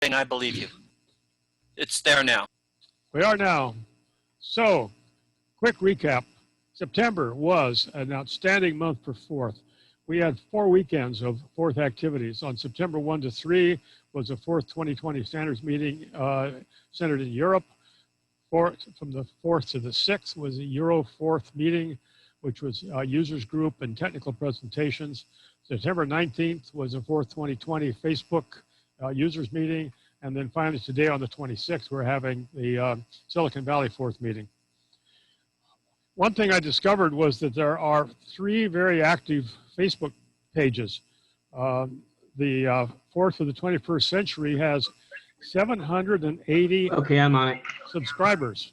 I believe you. It's there now. We are now. So, quick recap. September was an outstanding month for FORTH. We had 4 weekends of FORTH activities. On September 1 to 3 was a FORTH 2020 standards meeting centered in Europe. From the 4th to the 6th was a Euro FORTH meeting, which was users group and technical presentations. September 19th was a FORTH 2020 Facebook users meeting. And then finally today on the 26th, we're having the Silicon Valley FORTH meeting. One thing I discovered was that there are 3 very active Facebook pages. The FORTH for the 21st Century has 780 Okay, I'm on it. subscribers.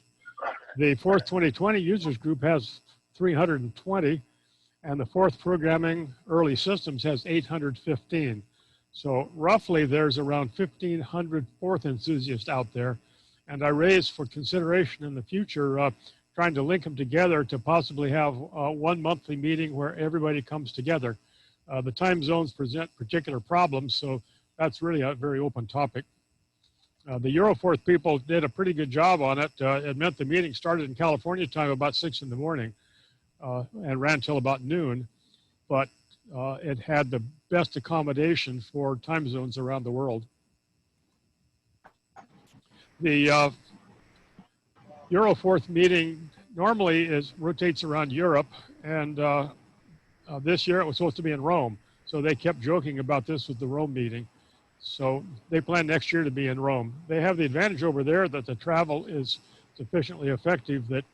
The FORTH 2020 users group has 320, and the FORTH Programming Early Systems has 815. So roughly there's around 1,500 FORTH enthusiasts out there, and I raised for consideration in the future trying to link them together to possibly have one monthly meeting where everybody comes together. The time zones present particular problems, so that's really a very open topic. The EuroFORTH people did a pretty good job on it. It meant the meeting started in California time about 6 in the morning and ran till about noon, but it had the best accommodation for time zones around the world. The EuroFORTH meeting normally rotates around Europe, and this year it was supposed to be in Rome. So they kept joking about this with the Rome meeting. So they plan next year to be in Rome. They have the advantage over there that the travel is sufficiently effective that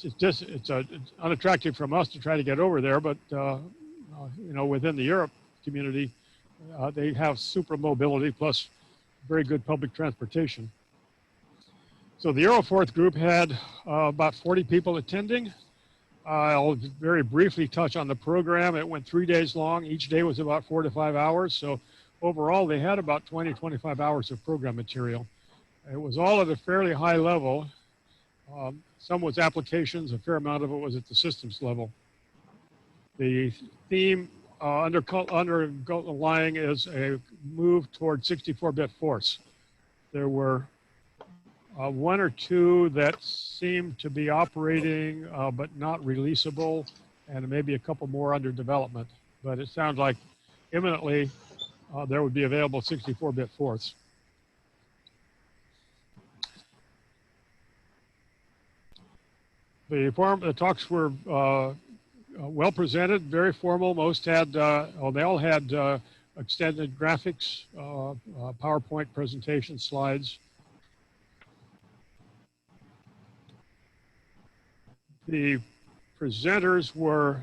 it's unattractive from us to try to get over there, but you know, within the Europe community, they have super mobility plus very good public transportation. So the EuroFORTH group had about 40 people attending. I'll very briefly touch on the program. It went 3 days long. Each day was about 4 to 5 hours. So overall, they had about 20, 25 hours of program material. It was all at a fairly high level. Some was applications, a fair amount of it was at the systems level. The theme underlying is a move toward 64-bit force. There were 1 or 2 that seemed to be operating but not releasable, and maybe a couple more under development. But it sounds like imminently there would be available 64-bit force. The talks were well presented, very formal. Most had, they all had extended graphics, PowerPoint presentation slides. The presenters were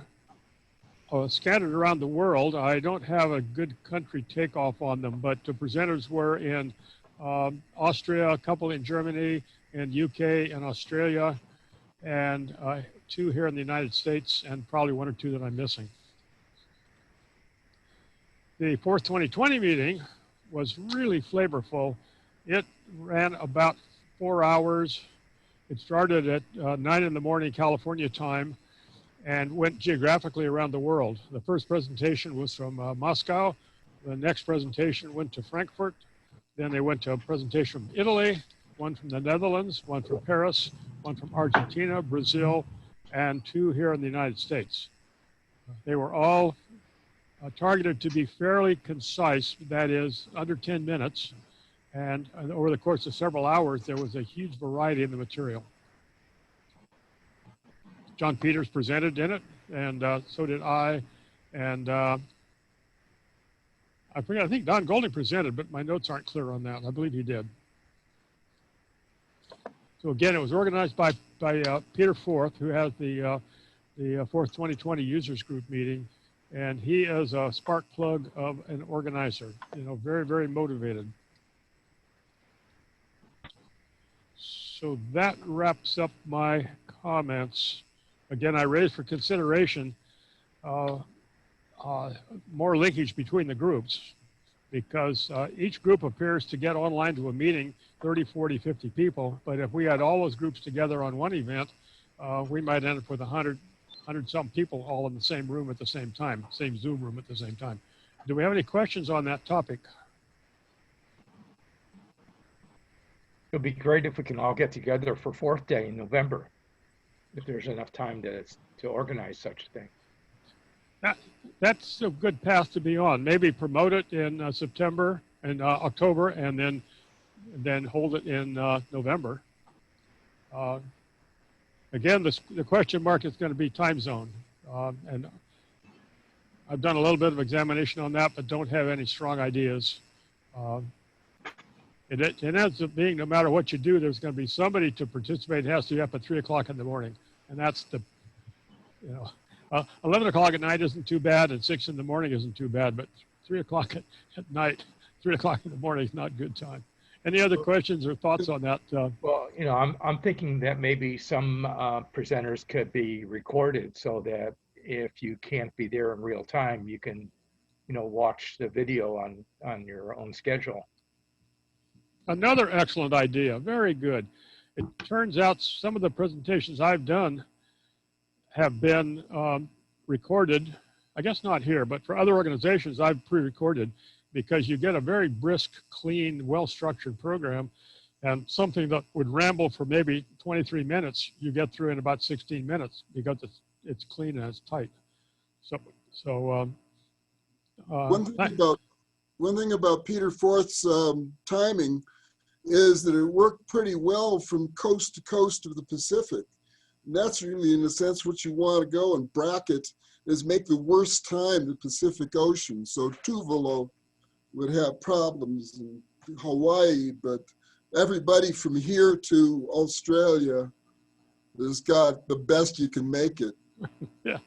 scattered around the world. I don't have a good country takeoff on them, but the presenters were in Austria, a couple in Germany, and UK and Australia, and 2 here in the United States, and probably 1 or 2 that I'm missing. The FORTH 2020 meeting was really flavorful. It ran about 4 hours. It started at 9 in the morning California time and went geographically around the world. The first presentation was from Moscow. The next presentation went to Frankfurt. Then they went to a presentation from Italy, 1 from the Netherlands, 1 from Paris, 1 from Argentina, Brazil, and 2 here in the United States. They were all targeted to be fairly concise, that is, under 10 minutes. And over the course of several hours, there was a huge variety in the material. John Peters presented in it, and so did I. And I forget, I think Don Golding presented, but my notes aren't clear on that. I believe he did. So again, it was organized by Peter Forth, who has the FORTH 2020 users group meeting, and he is a spark plug of an organizer. You know, very, very motivated. So that wraps up my comments. Again, I raised for consideration more linkage between the groups, because each group appears to get online to a meeting 30, 40, 50 people. But if we had all those groups together on one event, we might end up with 100-some people all in the same room at the same time, same Zoom room at the same time. Do we have any questions on that topic? It'll be great if we can all get together for Fourth Day in November, if there's enough time to organize such a thing. That's a good path to be on. Maybe promote it in September and October, and then hold it in November. Again, the question mark is going to be time zone, and I've done a little bit of examination on that, but don't have any strong ideas. It ends up being, no matter what you do, there's going to be somebody to participate. It has to be up at 3 o'clock in the morning, and that's 11 o'clock at night isn't too bad, and 6 in the morning isn't too bad, but 3 o'clock at night, 3 o'clock in the morning is not good time. Any other questions or thoughts on that? Well, I'm thinking that maybe some presenters could be recorded so that if you can't be there in real time, you can, watch the video on your own schedule. Another excellent idea. Very good. It turns out some of the presentations I've done have been recorded. I guess not here, but for other organizations, I've pre-recorded, because you get a very brisk, clean, well-structured program, and something that would ramble for maybe 23 minutes, you get through in about 16 minutes because it's clean and it's tight. One thing about Peter Forth's timing is that it worked pretty well from coast to coast of the Pacific. And that's really, in a sense, what you want to go and bracket is make the worst time the Pacific Ocean. So Tuvalu would have problems in Hawaii, but everybody from here to Australia has got the best you can make it. Yeah.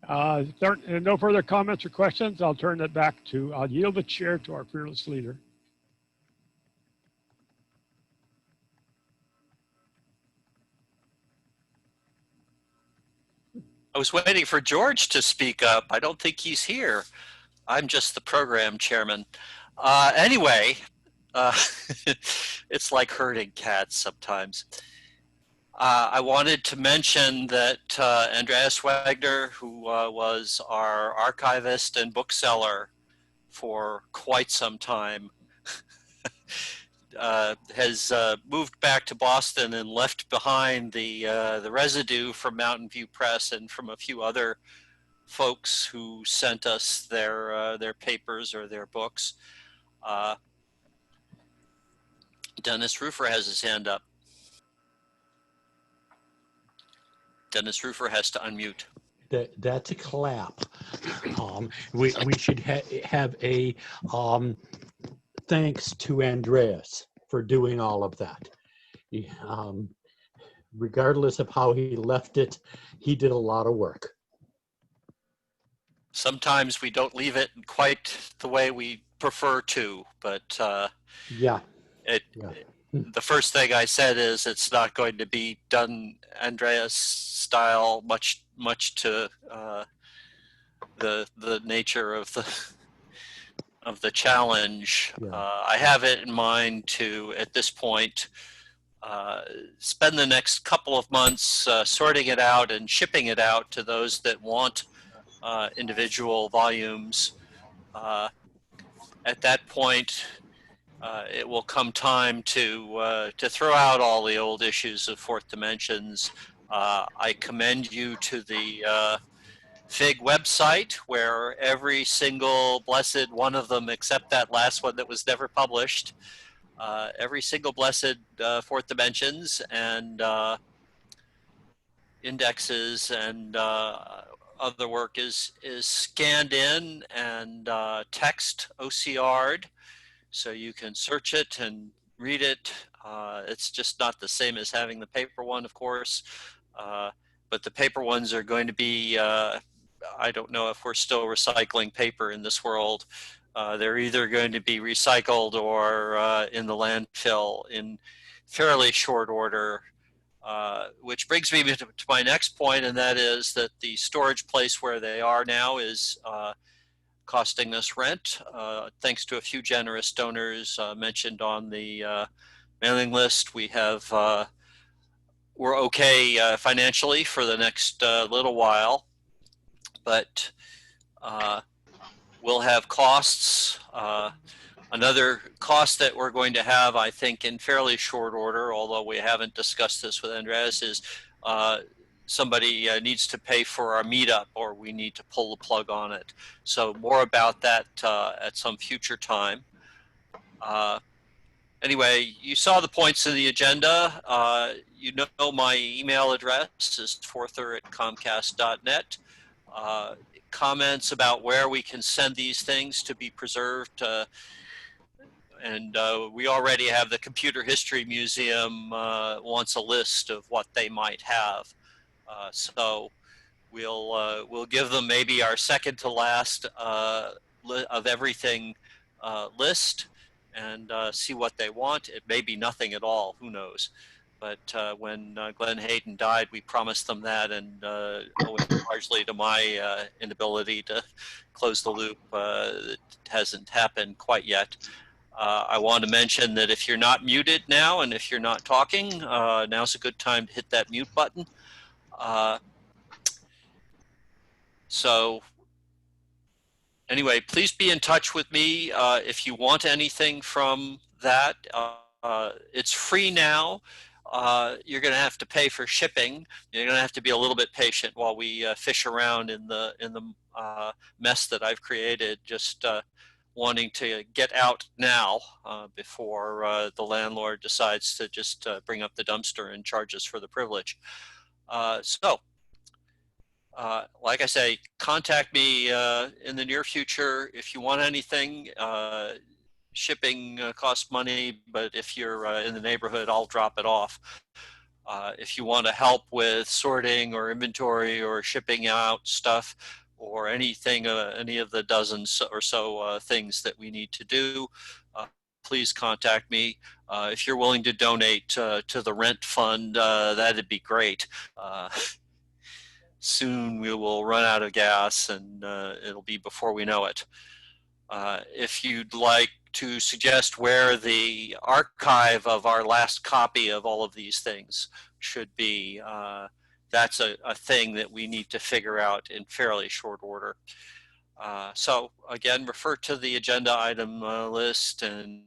If there are no further comments or questions, I'll yield the chair to our fearless leader. I was waiting for George to speak up. I don't think he's here. I'm just the program chairman. Anyway, it's like herding cats sometimes. I wanted to mention that Andreas Wagner, who was our archivist and bookseller for quite some time, has moved back to Boston and left behind the residue from Mountain View Press and from a few other folks who sent us their papers or their books. Dennis Rufer has his hand up. Dennis Rufer has to unmute. That's a clap. We should have a thanks to Andreas for doing all of that. Regardless of how he left it, he did a lot of work. Sometimes we don't leave it quite the way we prefer to, but yeah. The first thing I said is it's not going to be done Andreas style, much to the nature of the challenge. Yeah. I have it in mind to, at this point, spend the next couple of months sorting it out and shipping it out to those that want individual volumes. At that point, it will come time to throw out all the old issues of Fourth Dimensions. I commend you to the FIG website, where every single blessed one of them, except that last one that was never published, every single blessed Fourth Dimensions and indexes and other work is scanned in and text OCR'd, so you can search it and read it. It's just not the same as having the paper one, of course, but the paper ones are going to be, I don't know if we're still recycling paper in this world. They're either going to be recycled or in the landfill in fairly short order, which brings me to my next point, and that is that the storage place where they are now is costing us rent, thanks to a few generous donors mentioned on the mailing list. We're okay financially for the next little while, but we'll have costs. Another cost that we're going to have, I think, in fairly short order, although we haven't discussed this with Andres, is somebody needs to pay for our meetup, or we need to pull the plug on it. So more about that at some future time. Anyway, you saw the points in the agenda. You know my email address is forther@comcast.net. Comments about where we can send these things to be preserved, and we already have the Computer History Museum wants a list of what they might have. So we'll give them maybe our second to last of everything list, and see what they want. It may be nothing at all, who knows. But when Glenn Hayden died, we promised them that, and owing largely to my inability to close the loop, it hasn't happened quite yet. I want to mention that if you're not muted now, and if you're not talking, now's a good time to hit that mute button. So anyway, please be in touch with me if you want anything from that. It's free now. You're going to have to pay for shipping. You're going to have to be a little bit patient while we fish around in the mess that I've created, just wanting to get out now before the landlord decides to just bring up the dumpster and charge us for the privilege. Like I say, contact me in the near future if you want anything. Shipping costs money, but if you're in the neighborhood, I'll drop it off. If you want to help with sorting or inventory or shipping out stuff or anything, any of the dozens or so things that we need to do, please contact me. If you're willing to donate to the rent fund, that'd be great. Soon we will run out of gas, and it'll be before we know it. If you'd like to suggest where the archive of our last copy of all of these things should be, that's a thing that we need to figure out in fairly short order. So again, refer to the agenda item list, and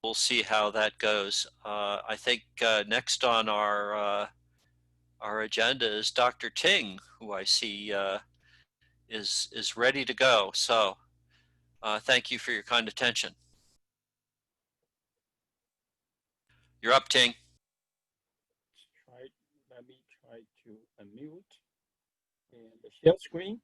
we'll see how that goes. I think next on our agenda is Dr. Ting, who I see is ready to go. So thank you for your kind attention. You're up, Ting. Let me try to unmute and share screen.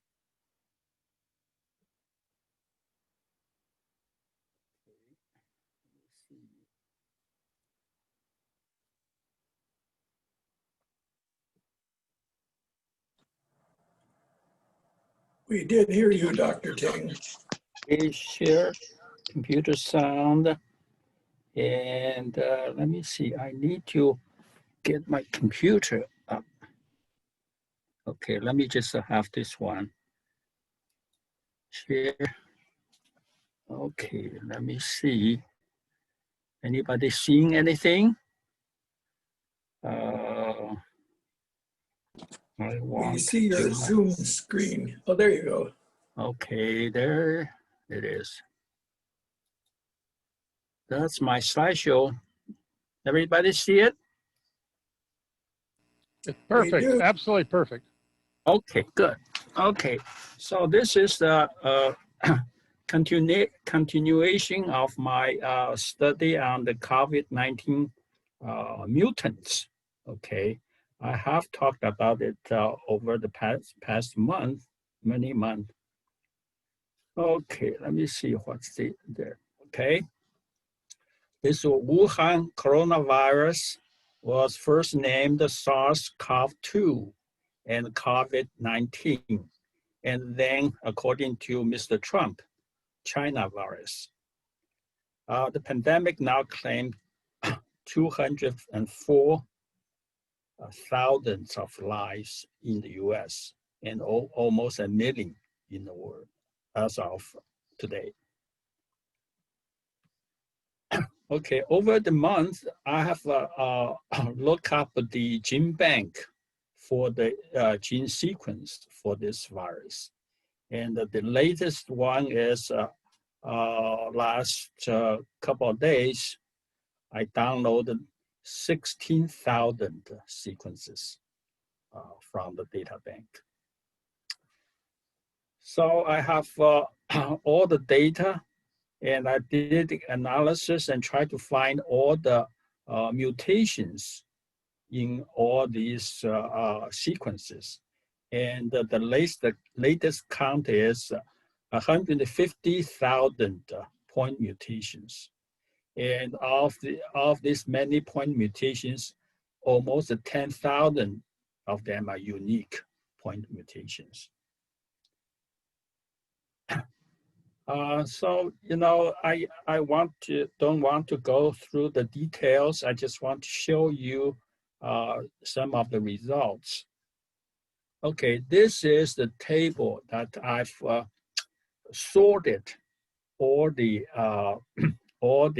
We did hear you, Dr. Ting. Please share computer sound. And let me see, I need to get my computer up. Okay, let me just have this one. Share. Okay, let me see. Anybody seeing anything? We see your Zoom screen. Oh, there you go. Okay, there it is. That's my slideshow. Everybody see it? It's perfect, absolutely perfect. Okay, good. Okay, so this is the continuation of my study on the COVID-19 mutants. Okay, I have talked about it over the past month, many months. Okay, let me see what's there. Okay, this Wuhan coronavirus was first named SARS-CoV-2 and COVID-19, and then, according to Mr. Trump, China virus. The pandemic now claimed 204,000 of lives in the US and almost 1 million in the world as of today. Okay, over the month, I have looked up the gene bank for the gene sequence for this virus. And the latest one is last couple of days, I downloaded 16,000 sequences from the data bank. So I have all the data, and I did the analysis and tried to find all the mutations in all these sequences. And the latest count is 150,000 point mutations. And of these many point mutations, almost 10,000 of them are unique point mutations. So, you know, I don't want to go through the details. I just want to show you some of the results. Okay, this is the table that I've sorted all the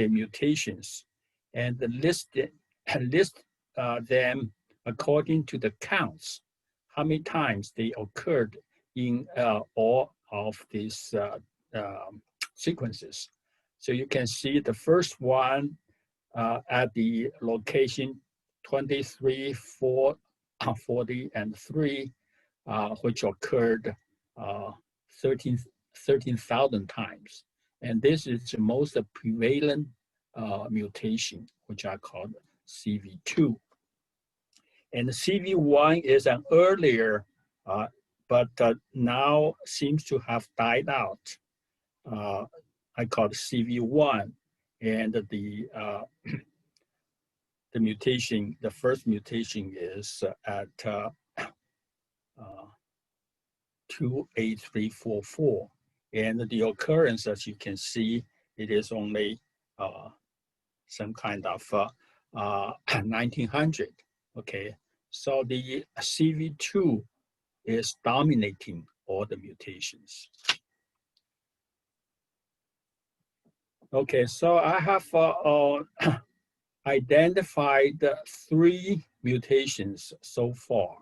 mutations and list them according to the counts, how many times they occurred in all of these sequences. So you can see the first one at the location 23, 4, 40, and 3, which occurred 13,000 times. And this is the most prevalent mutation, which I call CV2. And CV1 is an earlier, but now seems to have died out. I call it CV1, and the mutation, the first mutation is at 28344, and the occurrence, as you can see, it is only some kind of 1900. Okay, so the CV2 is dominating all the mutations. Okay, so I have identified 3 mutations so far,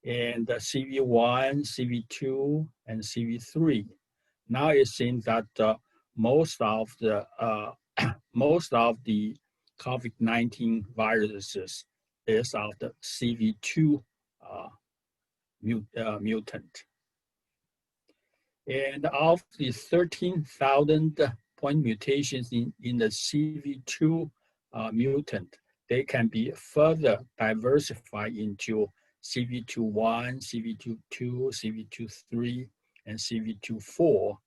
and CV1, CV2, and CV3. Now it seems that most of the COVID-19 viruses is of the CV2 mutant. And of the 13,000 point mutations in the CV2 mutant, they can be further diversified into CV21, CV22, CV23, and CV24.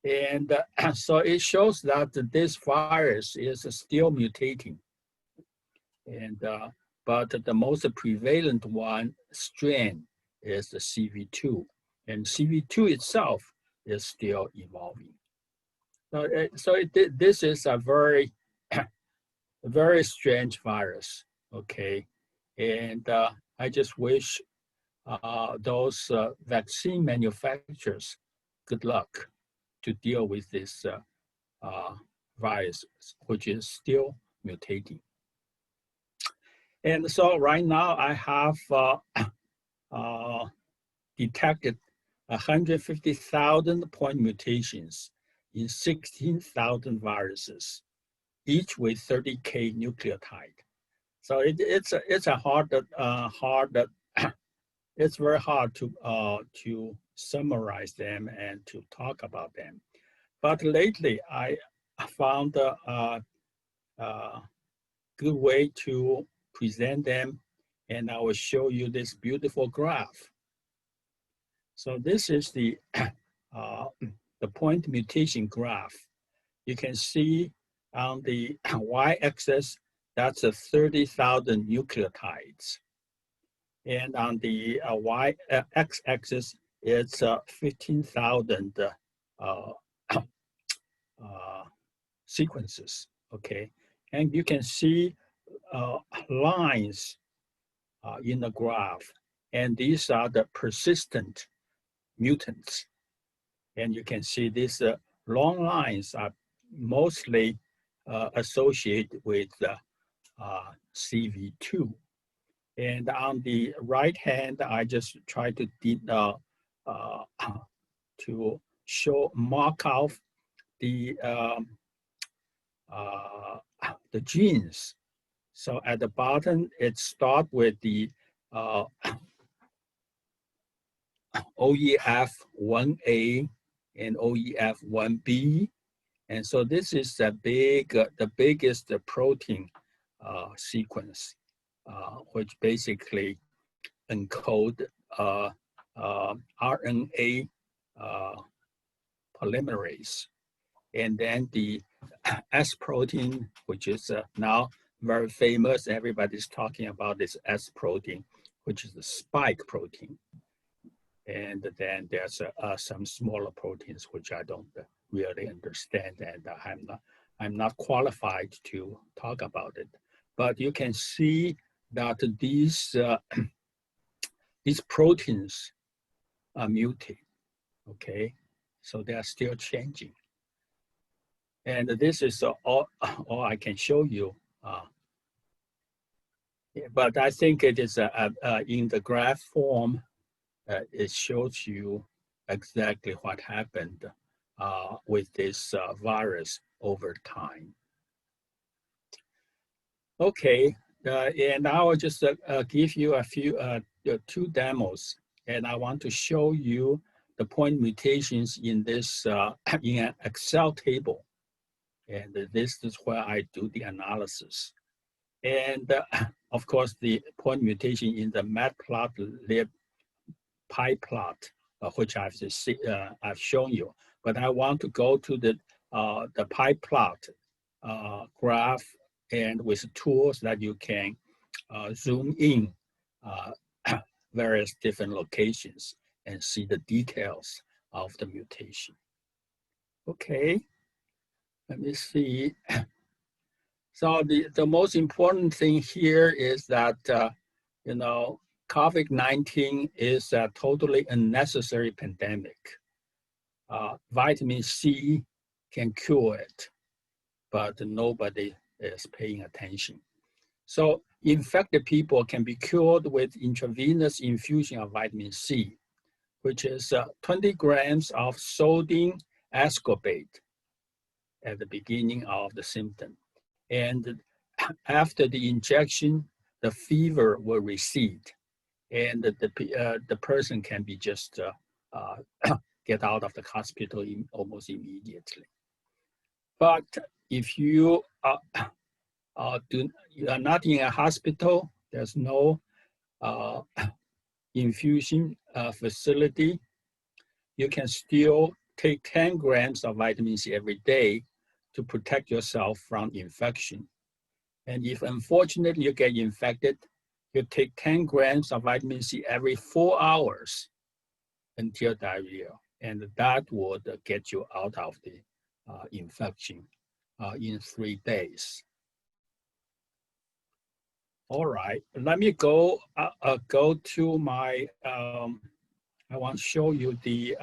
And so it shows that this virus is still mutating. And but the most prevalent one strain is the CV2, and CV2 itself is still evolving. This is a very, very strange virus. Okay, and I just wish those vaccine manufacturers good luck to deal with this virus, which is still mutating. And so right now I have detected 150,000 point mutations in 16,000 viruses, each with 30K nucleotide. So it's very hard to summarize them and to talk about them. But lately I found a good way to present them, and I will show you this beautiful graph. So this is the point mutation graph. You can see on the y-axis, that's 30,000 nucleotides. And on the x-axis, it's 15,000 sequences, okay? And you can see lines in the graph, and these are the persistent mutants. And you can see these long lines are mostly associated with CV2. And on the right hand, I just try to to mark out the genes. So at the bottom, it starts with the OEF1A and OEF1B. And so this is the biggest protein sequence, which basically encode RNA polymerase. And then the S protein, which is now very famous, everybody's talking about this S protein, which is the spike protein. And then there's some smaller proteins, which I don't really understand, and I'm not qualified to talk about it. But you can see that these proteins are mutated, okay? So they are still changing. And this is all I can show you. But I think it is in the graph form, it shows you exactly what happened with this virus over time. Okay, and I will just give you a few, two demos, and I want to show you the point mutations in this in an Excel table. And this is where I do the analysis. And of course, the point mutation in the matplotlib pie plot, which I've shown you. But I want to go to the pie plot graph, and with tools that you can zoom in various different locations and see the details of the mutation. Okay, let me see. So the most important thing here is that, you know, COVID-19 is a totally unnecessary pandemic. Vitamin C can cure it, but nobody is paying attention. So infected people can be cured with intravenous infusion of vitamin C, which is 20 grams of sodium ascorbate at the beginning of the symptom. And after the injection, the fever will recede, and the person can be just get out of the hospital almost immediately. But if you are not in a hospital, there's no infusion facility, you can still take 10 grams of vitamin C every day to protect yourself from infection. And if unfortunately you get infected, you take 10 grams of vitamin C every 4 hours until diarrhea. And that would get you out of the infection in 3 days. All right, let me go to my, I want to show you the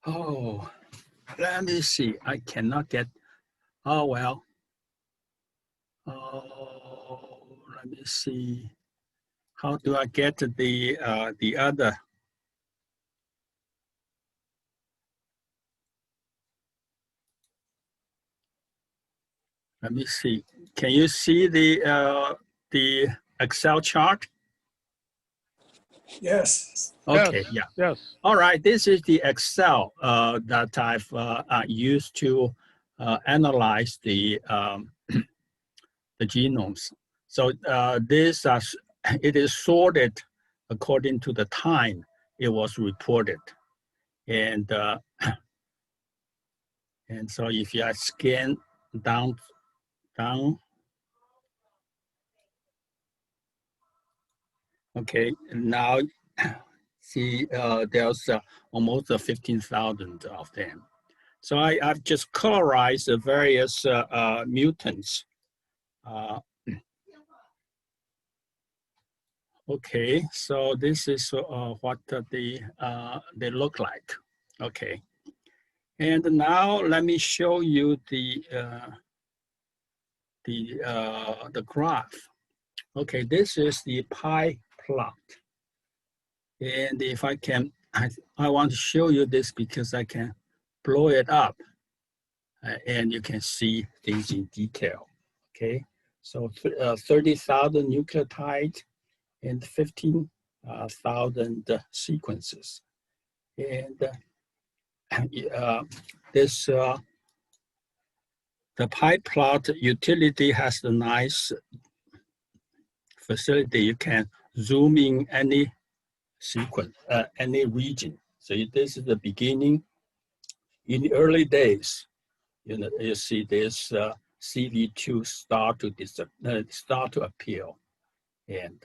oh, let me see. I cannot get. Oh well. Oh, let me see. How do I get the other? Let me see. Can you see the Excel chart? Yes. Okay, Yes, yeah. yes. All right, this is the Excel that I've used to analyze the genomes. So it is sorted according to the time it was reported, and so if you scan down, okay, now see there's almost 15,000 of them. So I've just colorized the various mutants. Okay, so this is what they look like. Okay, And now let me show you the graph. Okay, this is the pie plot. And if I can, I want to show you this because I can blow it up and you can see things in detail. Okay, so 30,000 nucleotides and 15,000 sequences. And the pie plot utility has a nice facility. You can zoom in any sequence, any region. So this is the beginning. In the early days, you see this CV2 start to appear, and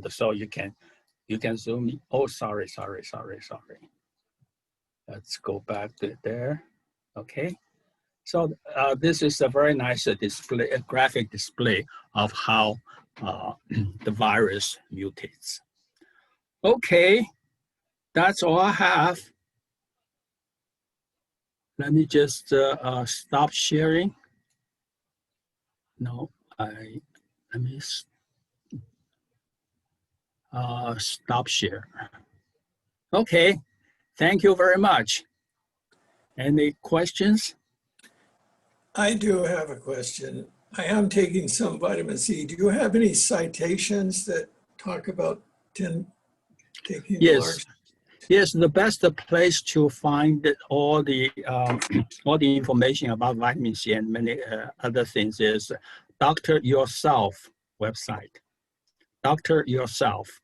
so you can zoom in. Oh, sorry. Let's go back to there. Okay. So this is a very nice display, a graphic display of how the virus mutates. Okay, that's all I have. Let me just stop sharing. No, let me stop share. Okay, thank you very much. Any questions? I do have a question. I am taking some vitamin C. Do you have any citations that talk about taking Yes. large? Yes, the best place to find all the information about vitamin C and many other things is Doctor Yourself website. Doctor Yourself.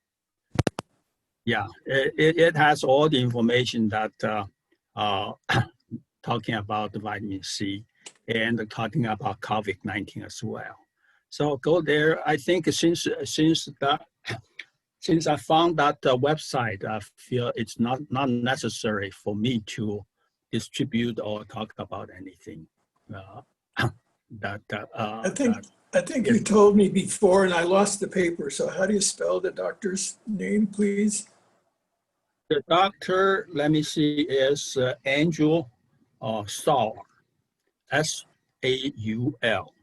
Yeah, it has all the information that talking about the vitamin C and talking about COVID-19 as well. So go there. I think since I found that website, I feel it's not necessary for me to distribute or talk about anything. I think you told me before and I lost the paper. So how do you spell the doctor's name, please? The doctor, let me see, is Andrew Saul, S-A-U-L.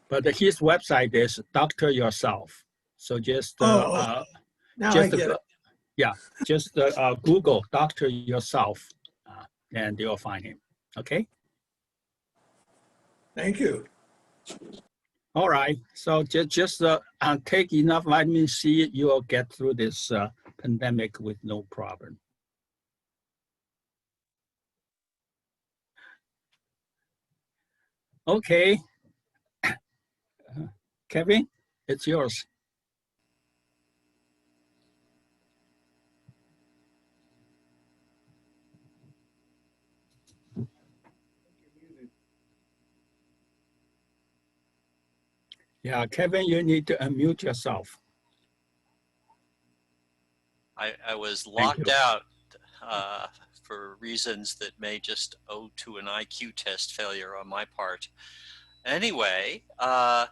But his website is Doctor Yourself. So just now I get it. Yeah, just Google Doctor Yourself, and you'll find him. Okay. Thank you. All right. So just take enough vitamin C, you will get through this pandemic with no problem. Okay. Kevin, it's yours. Yeah, Kevin, you need to unmute yourself. I was locked out for reasons that may just owe to an IQ test failure on my part. Anyway, I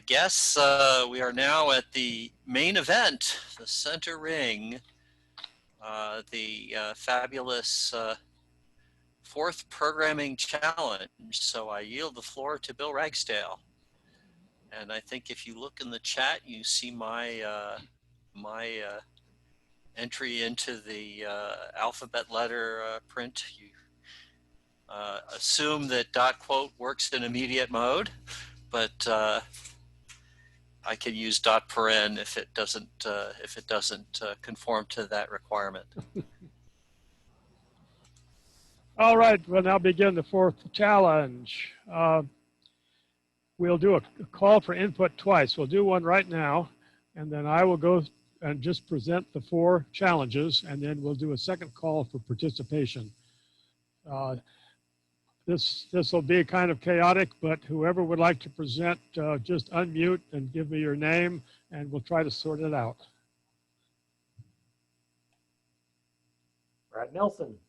guess we are now at the main event, the center ring, the fabulous fourth programming challenge. So I yield the floor to Bill Ragsdale. And I think if you look in the chat, you see my entry into the alphabet letter print. You assume that .quote works in immediate mode, but I can use .paren if it doesn't conform to that requirement. All right, we'll now begin the fourth challenge. We'll do a call for input twice. We'll do one right now, and then I will go and just present the four challenges, and then we'll do a second call for participation. This will be kind of chaotic, but whoever would like to present, just unmute and give me your name, and we'll try to sort it out. Brad Nelson.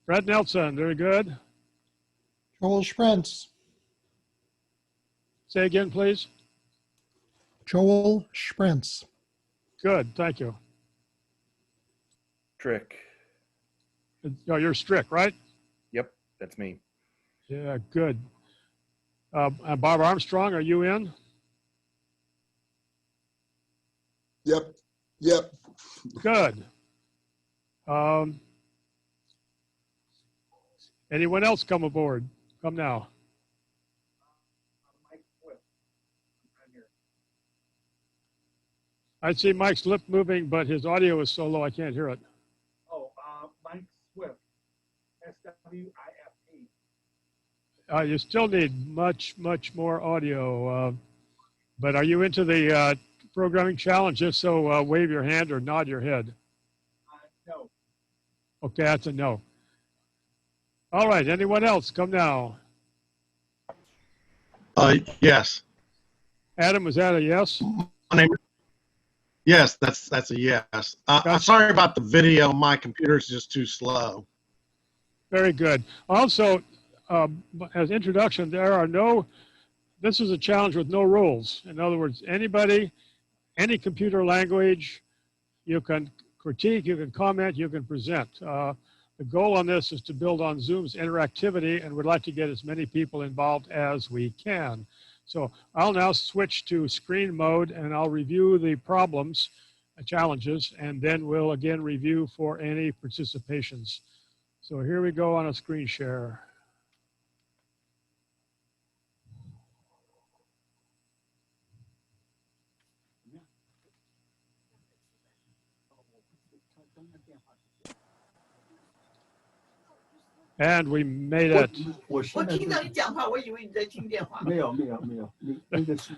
Brad Nelson, very good. Joel Sprintz. Say again, please. Joel Sprintz. Good, thank you. Trick. Oh, you're Strick, right? Yep, that's me. Yeah, good. And Bob Armstrong, are you in? Yep. Yep. Good. Anyone else come aboard? Come now. I see Mike's lip moving, but his audio is so low I can't hear it. Oh, Mike Swift, SWIFT. You still need much more audio. But are you into the programming challenge? If so, wave your hand or nod your head. No. Okay, that's a no. All right, anyone else? Come now. Yes. Adam, was that a yes? My name. Yes, that's a yes. I'm sorry about the video. My computer's just too slow. Very good. Also, as introduction, this is a challenge with no rules. In other words, anybody, any computer language, you can critique, you can comment, you can present. The goal on this is to build on Zoom's interactivity, and we'd like to get as many people involved as we can. So I'll now switch to screen mode, and I'll review the problems, challenges, and then we'll again review for any participations. So here we go on a screen share. And we made it. 我听到你讲话，我以为你在听电话。没有，那个是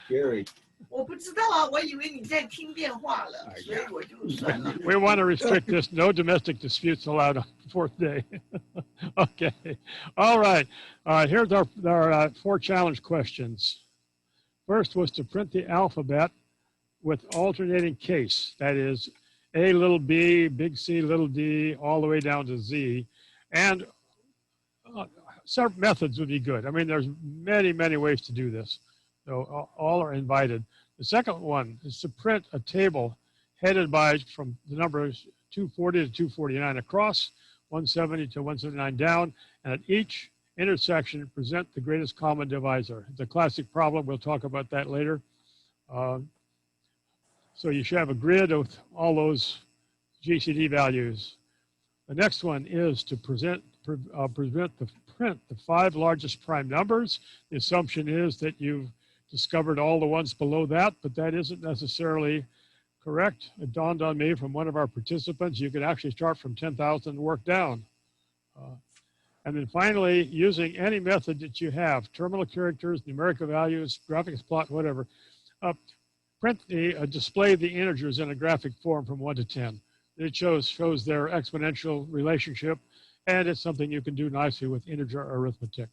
Gary。我不知道啊，我以为你在听电话了，所以我就算了。We want to restrict this. No domestic disputes allowed on the fourth day. Okay. All right. Here's our 4 challenge questions. First was to print the alphabet with alternating case. That is A little b, big C, little d, all the way down to Z. And several methods would be good. I mean, there's many ways to do this. So all are invited. The second one is to print a table headed by from the numbers 240 to 249 across, 170 to 179 down, and at each intersection present the greatest common divisor. It's a classic problem. We'll talk about that later. So you should have a grid of all those GCD values. The next one is to print the 5 largest prime numbers. The assumption is that you've discovered all the ones below that, but that isn't necessarily correct. It dawned on me from one of our participants, you could actually start from 10,000 and work down. And then finally, using any method that you have, terminal characters, numerical values, graphics plot, whatever, display the integers in a graphic form from 1 to 10. It shows their exponential relationship, and it's something you can do nicely with integer arithmetic.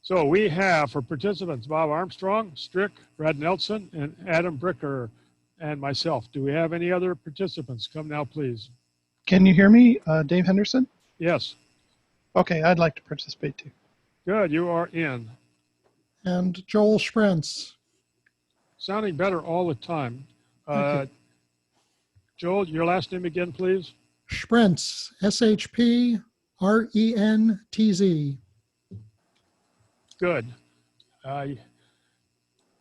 So we have for participants Bob Armstrong, Strick, Brad Nelson, and Adam Bricker, and myself. Do we have any other participants? Come now, please. Can you hear me, Dave Henderson? Yes. Okay, I'd like to participate too. Good, you are in. And Joel Sprentz. Sounding better all the time. Joel, your last name again, please. Sprentz, S-H-P-R-E-N-T-Z. Good.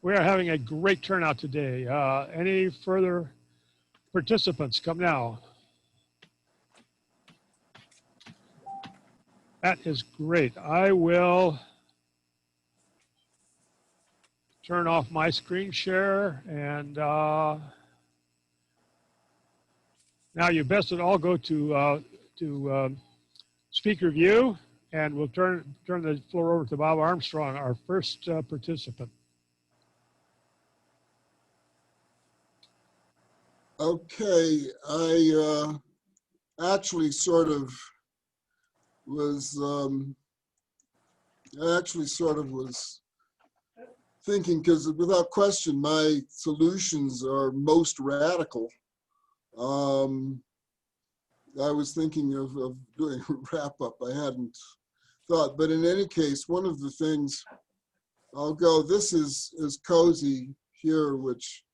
We are having a great turnout today. Any further participants? Come now. That is great. I will turn off my screen share, and now you best at all go to speaker view, and we'll turn the floor over to Bob Armstrong, our first participant. Okay, I actually sort of was thinking, because without question, my solutions are most radical. I was thinking of doing a wrap up. I hadn't thought, but in any case, one of the things I'll go, this is cozy here, which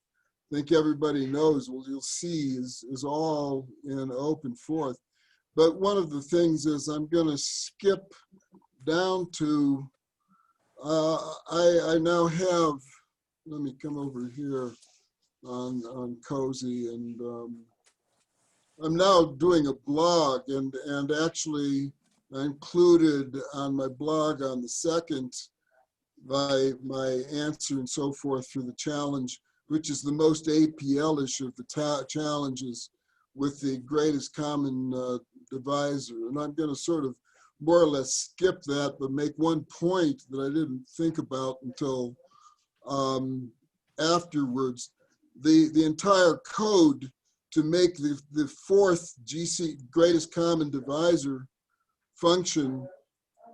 think everybody knows, well, you'll see is all in open fourth. But one of the things is I'm going to skip down to, I now have, let me come over here on Cozy, and I'm now doing a blog, and actually I included on my blog on the 2nd my answer and so forth for the challenge, which is the most APL-ish of the challenges with the greatest common divisor. And I'm going to sort of more or less skip that, but make one point that I didn't think about until afterwards. The entire code to make the 4th greatest common divisor function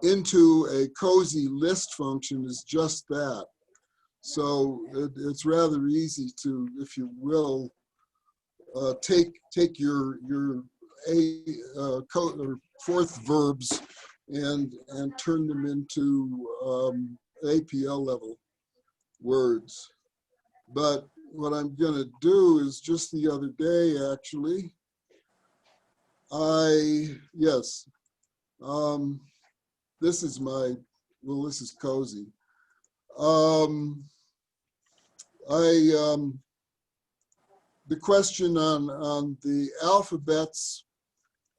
into a Cozy list function is just that. So it's rather easy to, if you will, take your code or 4th verbs and turn them into APL level words. But what I'm going to do is, just the other day, actually, this is my, well, this is Cozy. The question on the alphabets,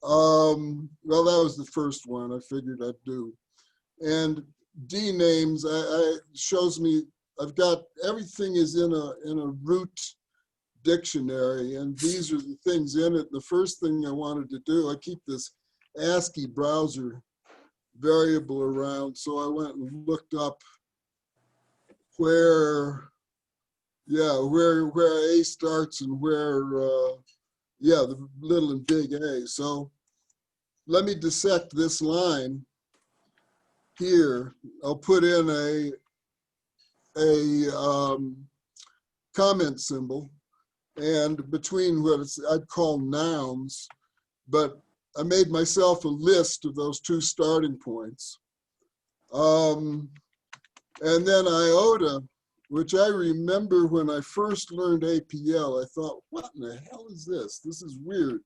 well, that was the first one I figured I'd do. And D names, shows me I've got, everything is in a root dictionary, and these are the things in it. The first thing I wanted to do, I keep this ASCII browser variable around, so I went and looked up where A starts and where the little and big A. So let me dissect this line here. I'll put in a comment symbol, and between what I'd call nouns, but I made myself a list of those 2 starting points. And then iota, which I remember when I first learned APL, I thought, what in the hell is this? This is weird.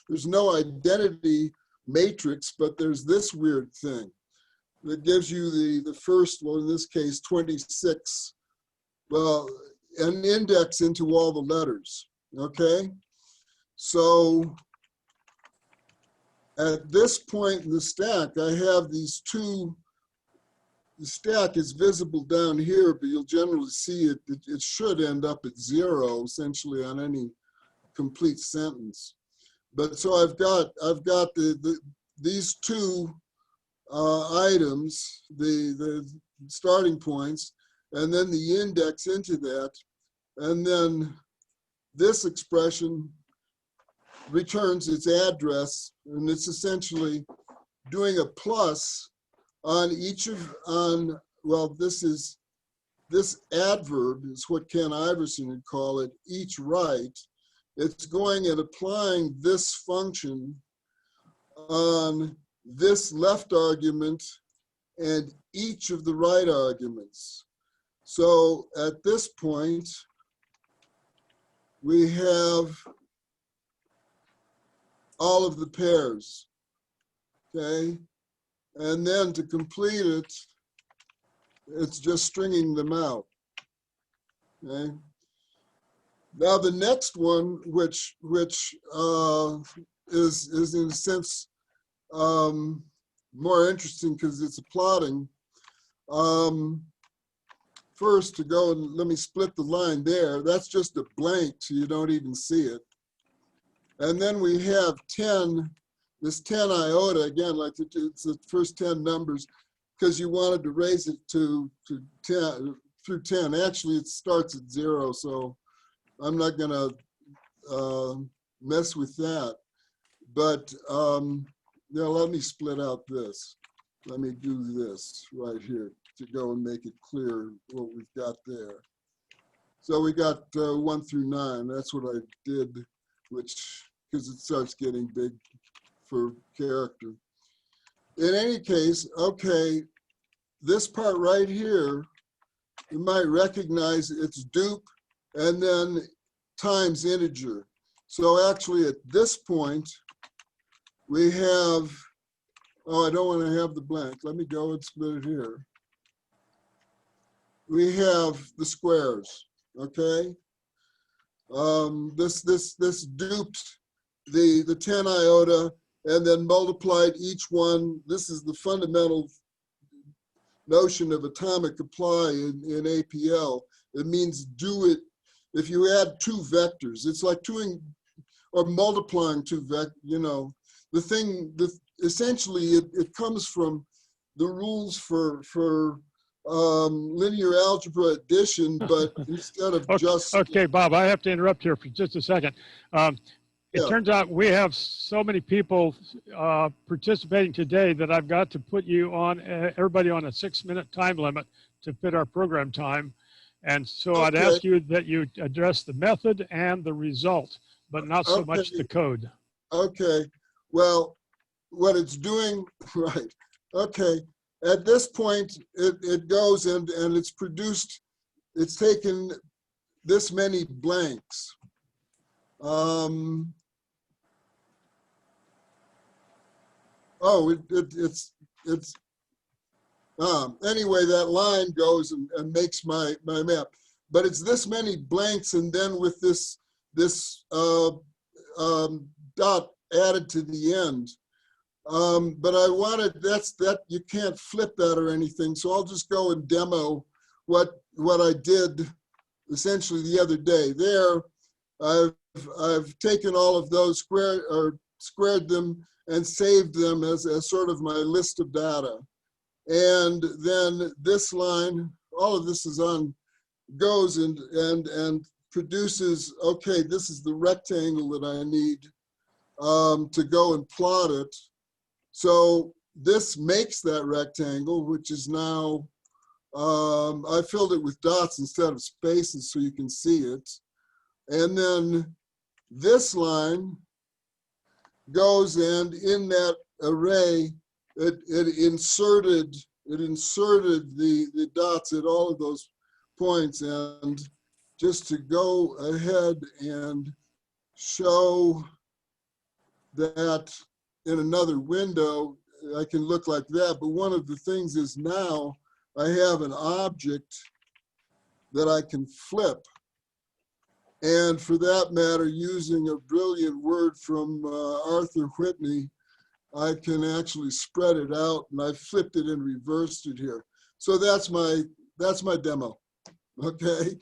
There's no identity matrix, but there's this weird thing that gives you the first, well, in this case, 26, well, an index into all the letters, okay? So at this point in the stack, I have these 2, the stack is visible down here, but you'll generally see it should end up at 0, essentially, on any complete sentence. But so I've got these 2 items, the starting points, and then the index into that, and then this expression returns its address, and it's essentially doing a plus on each of, well, this adverb is what Ken Iverson would call it, each right. It's going and applying this function on this left argument and each of the right arguments. So at this point, we have all of the pairs, okay? And then to complete it, it's just stringing them out, okay? Now the next one, which is in a sense more interesting because it's a plotting. First, to go and let me split the line there. That's just a blank, so you don't even see it. And then we have 10, this 10 iota, again, like it's the first 10 numbers, because you wanted to raise it to 10, through 10. Actually, it starts at 0, so I'm not gonna mess with that. But now let me split out this. Let me do this right here to go and make it clear what we've got there. So we got 1 through 9. That's what I did, which, because it starts getting big for character. In any case, okay, this part right here, you might recognize it's dupe, and then times integer. So actually at this point, we have, oh, I don't want to have the blank. Let me go and split it here. We have the squares, okay? This duped the 10 iota and then multiplied each one. This is the fundamental notion of atomic apply in APL. It means do it, if you add two vectors, it's like doing or multiplying two vectors, you know. The thing, essentially it comes from the rules for linear algebra addition, but instead of just. Okay, Bob, I have to interrupt here for just a second. It turns out we have so many people participating today that I've got to put you on, everybody on a 6-minute time limit to fit our program time. And so I'd ask you that you address the method and the result, but not so much the code. Okay, well, what it's doing, right, okay. At this point, it goes and it's produced, it's taken this many blanks. Anyway, that line goes and makes my map. But it's this many blanks, and then with this dot added to the end. But I wanted, you can't flip that or anything, so I'll just go and demo what I did essentially the other day. There, I've taken all of those squared them and saved them as sort of my list of data. And then this line, all of this is on, goes and produces, okay, this is the rectangle that I need to go and plot it. So this makes that rectangle, which is now, I filled it with dots instead of spaces so you can see it. And then this line goes and in that array, it inserted the dots at all of those points. And just to go ahead and show that in another window, I can look like that. But one of the things is now I have an object that I can flip. And for that matter, using a brilliant word from Arthur Whitney, I can actually spread it out, and I flipped it and reversed it here. So that's my demo. Okay.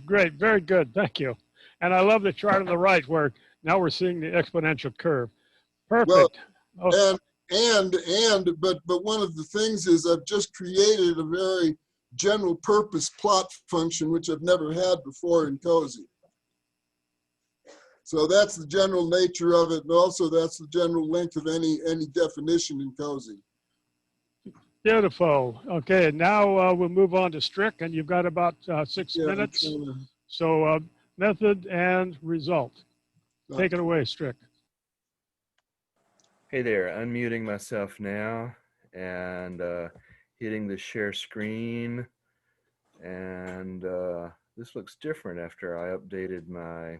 Great, very good, thank you. And I love the chart on the right where now we're seeing the exponential curve. Perfect. Well, but one of the things is I've just created a very general purpose plot function, which I've never had before in COSY. So that's the general nature of it, and also that's the general length of any definition in COSY. Beautiful. Okay, now we'll move on to Strick, and you've got about 6 minutes. So method and result. Take it away, Strick. Hey there, unmuting myself now and hitting the share screen. And this looks different after I updated my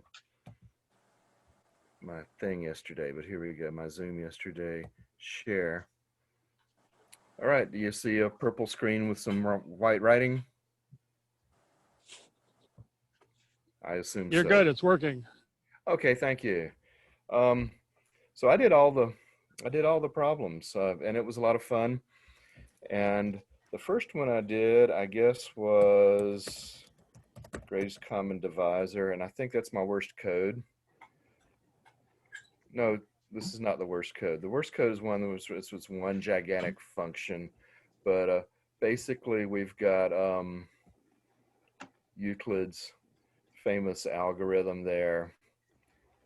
thing yesterday, but here we go, my Zoom yesterday, share. All right, do you see a purple screen with some white writing? I assume You're good, it's working. Okay, thank you. So I did all the problems, and it was a lot of fun. And the first one I did, I guess, was greatest common divisor, and I think that's my worst code. No, this is not the worst code. The worst code is one that was one gigantic function, but basically we've got Euclid's famous algorithm there.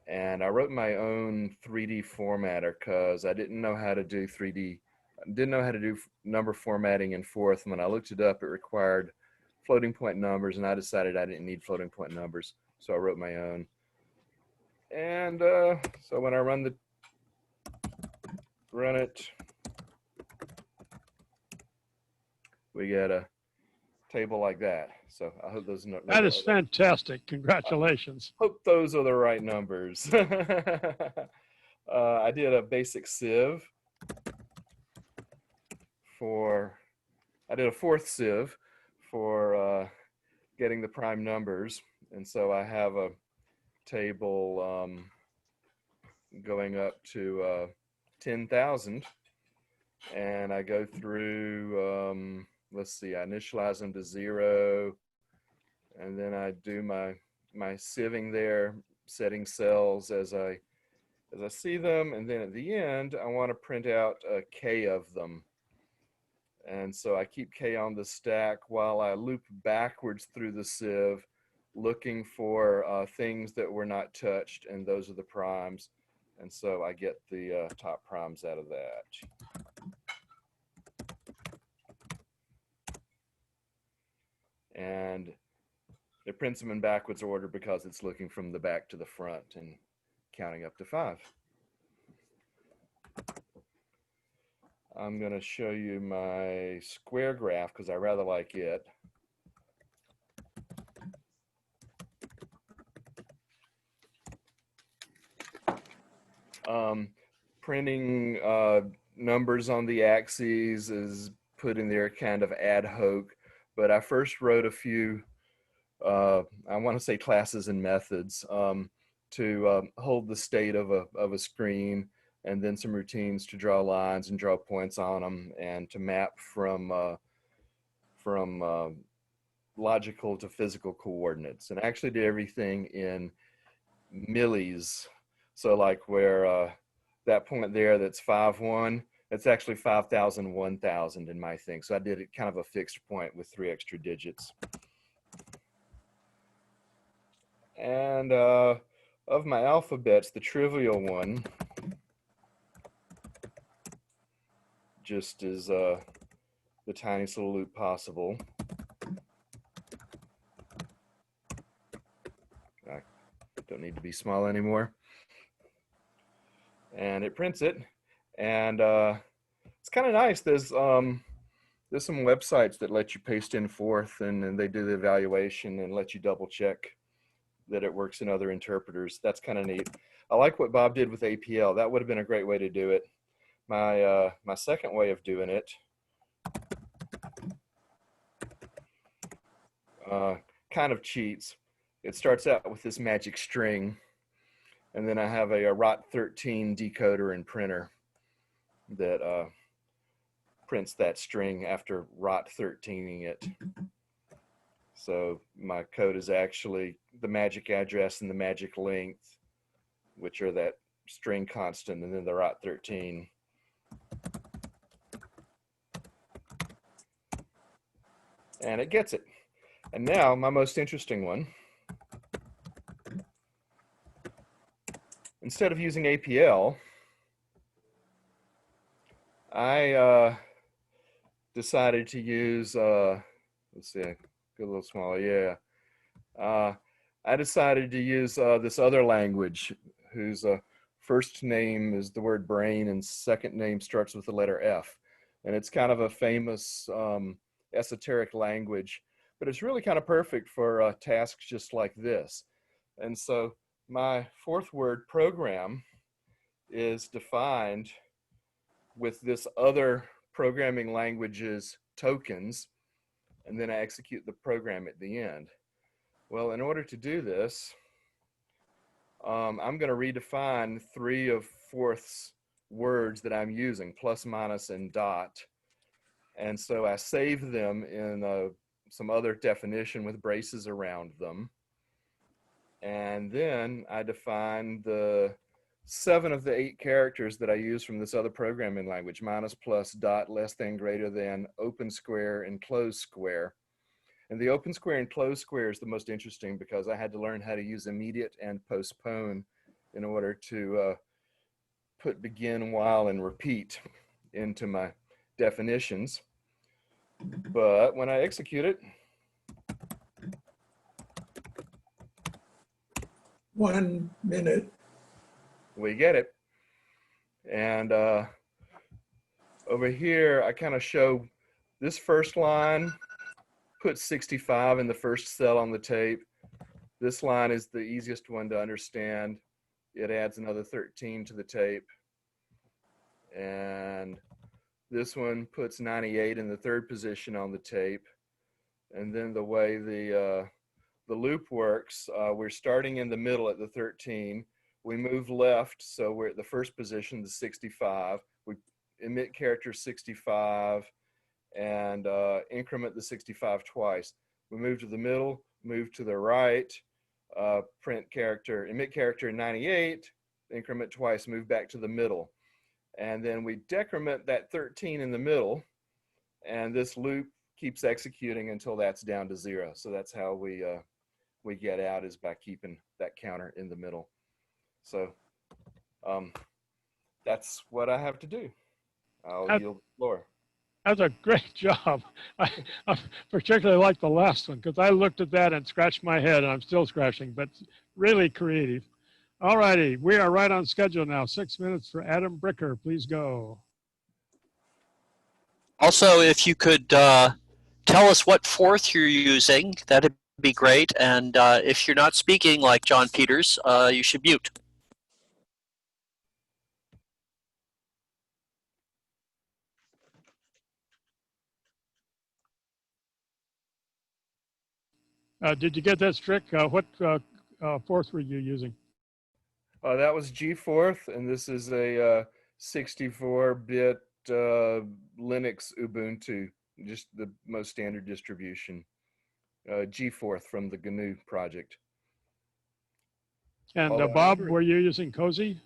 And I wrote my own 3D formatter because I didn't know how to do 3D, didn't know how to do number formatting in Forth. And when I looked it up, it required floating point numbers, and I decided I didn't need floating point numbers, so I wrote my own. And so when I run it, we got a table like that. So I hope those. That is fantastic. Congratulations. Hope those are the right numbers. I did a basic sieve I did a fourth sieve for getting the prime numbers. And so I have a table going up to 10,000. And I go through, let's see, I initialize them to 0. And then I do my sieving there, setting cells as I see them. And then at the end, I want to print out a K of them. And so I keep K on the stack while I loop backwards through the sieve, looking for things that were not touched, and those are the primes. And so I get the top primes out of that. And it prints them in backwards order because it's looking from the back to the front and counting up to 5. I'm going to show you my square graph because I rather like it. Printing numbers on the axes is put in there kind of ad hoc, but I first wrote a few, I want to say classes and methods to hold the state of a screen, and then some routines to draw lines and draw points on them, and to map from logical to physical coordinates. And I actually did everything in millis. So like where that point there that's 5,1, it's actually 5,000, 1,000 in my thing. So I did it kind of a fixed point with 3 extra digits. And of my alphabets, the trivial one just is the tiniest little loop possible. I don't need to be small anymore. And it prints it, and it's kind of nice. There's some websites that let you paste in forth, and they do the evaluation and let you double check that it works in other interpreters. That's kind of neat. I like what Bob did with APL. That would have been a great way to do it. My second way of doing it kind of cheats. It starts out with this magic string, and then I have a ROT13 decoder and printer that prints that string after ROT13ing it. So my code is actually the magic address and the magic length, which are that string constant, and then the ROT13. And it gets it. And now my most interesting one. Instead of using APL, I decided to use, let's see, I get a little smaller, yeah. I decided to use this other language whose first name is the word brain and second name starts with the letter F. And it's kind of a famous esoteric language, but it's really kind of perfect for tasks just like this. And so my fourth word program is defined with this other programming language's tokens, and then I execute the program at the end. Well, in order to do this, I'm going to redefine 3 of 4th's words that I'm using, plus, minus, and dot. And so I save them in some other definition with braces around them. And then I define the 7 of the 8 characters that I use from this other programming language, minus, plus, dot, less than, greater than, open square, and close square. And the open square and close square is the most interesting because I had to learn how to use immediate and postpone in order to put begin, while, and repeat into my definitions. But when I execute it, 1 minute. we get it. And over here, I kind of show this first line put 65 in the first cell on the tape. This line is the easiest one to understand. It adds another 13 to the tape. And this one puts 98 in the third position on the tape. And then the way the loop works, we're starting in the middle at the 13. We move left, so we're at the first position, the 65. We emit character 65 and increment the 65 twice. We move to the middle, move to the right, print character, emit character 98, increment twice, move back to the middle. And then we decrement that 13 in the middle, and this loop keeps executing until that's down to 0. So that's how we get out, is by keeping that counter in the middle. So that's what I have to do. I'll yield the floor. That's a great job. I particularly like the last one because I looked at that and scratched my head, and I'm still scratching, but really creative. All righty, we are right on schedule now. 6 minutes for Adam Bricker. Please go. Also, if you could tell us what fourth you're using, that'd be great. And if you're not speaking like John Peters, you should mute. Did you get that, Strick? What fourth were you using? That was G4th, and this is a 64-bit Linux Ubuntu, just the most standard distribution. G4th from the GNU project. And Bob, were you using Cozy?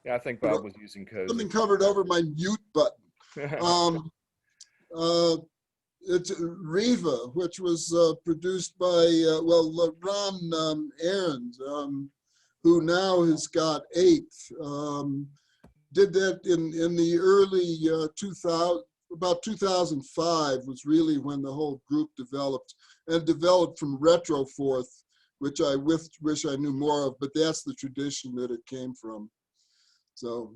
Yeah, I think Bob was using Cozy. Something covered over my mute button. It's Riva, which was produced by, Ron Ahrens, who now has got 8th. Did that in the early 2000, about 2005 was really when the whole group developed, and developed from Retroforth, which I wish I knew more of, but that's the tradition that it came from. So.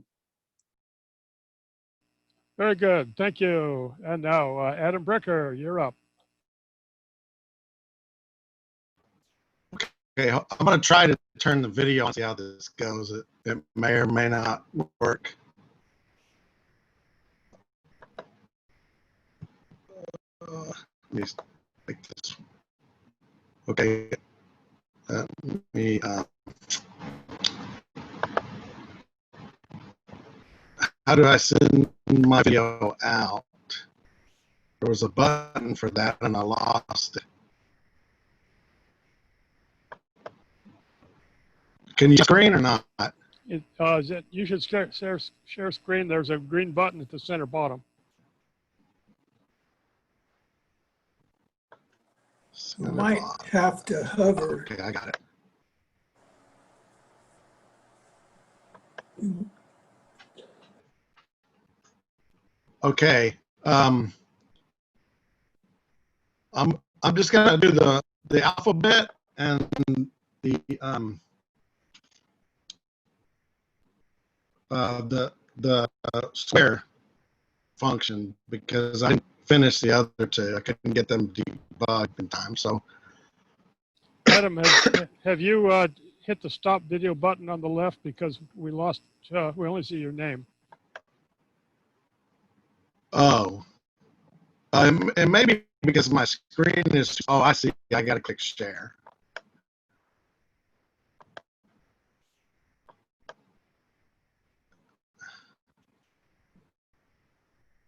Very good, thank you. And now, Adam Bricker, you're up. Okay, I'm going to try to turn the video on, see how this goes. It may or may not work. Let me take this. Okay. Let me. How do I send my video out? There was a button for that and I lost it. Can you screen or not? You should share screen. There's a green button at the center bottom. You might have to hover. Okay, I got it. Okay. I'm just gonna do the alphabet and the square function because I didn't finish the other two. I couldn't get them debugged in time. So, Adam, have you hit the stop video button on the left because we lost? We only see your name. Oh, and maybe because my screen is. Oh, I see. I got to click share.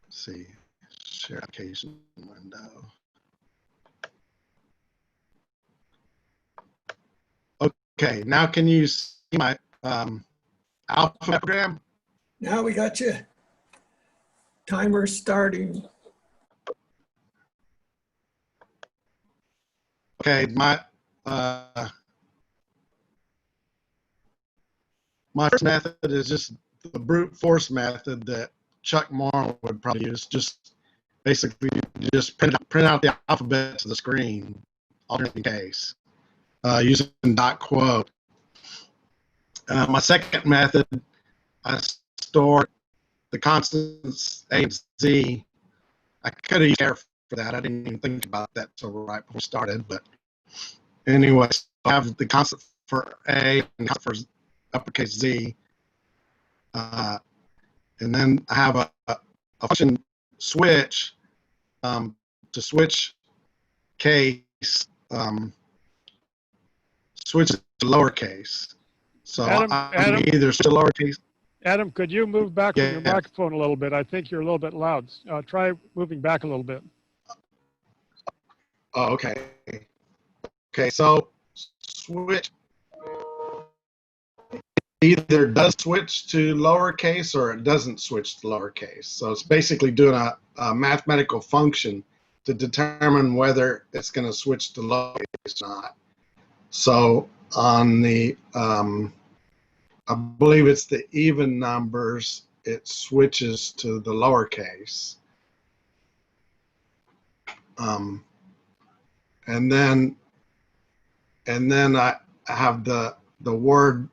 Let's see, share application window. Okay, now can you see my alphabet program? Now we got you. Timer starting. Okay, my first method is just the brute force method that Chuck Morrow would probably use. Just basically just print out the alphabet to the screen, alternate case, using .quote. My second method, I store the constants A and Z. I could have used error for that. I didn't even think about that until right before we started. But anyway, so I have the constant for A and constant for uppercase Z. And then I have a function switch to switch case, switch to lowercase. So Adam, I Adam, can either switch to lowercase. Adam, could you move back from your Yeah. microphone a little bit? I think you're a little bit loud. Try moving back a little bit. Oh, okay. Okay, so switch either does switch to lowercase or it doesn't switch to lowercase. So it's basically doing a mathematical function to determine whether it's going to switch to lowercase or not. So on the, I believe it's the even numbers, it switches to the lowercase. And then I have the word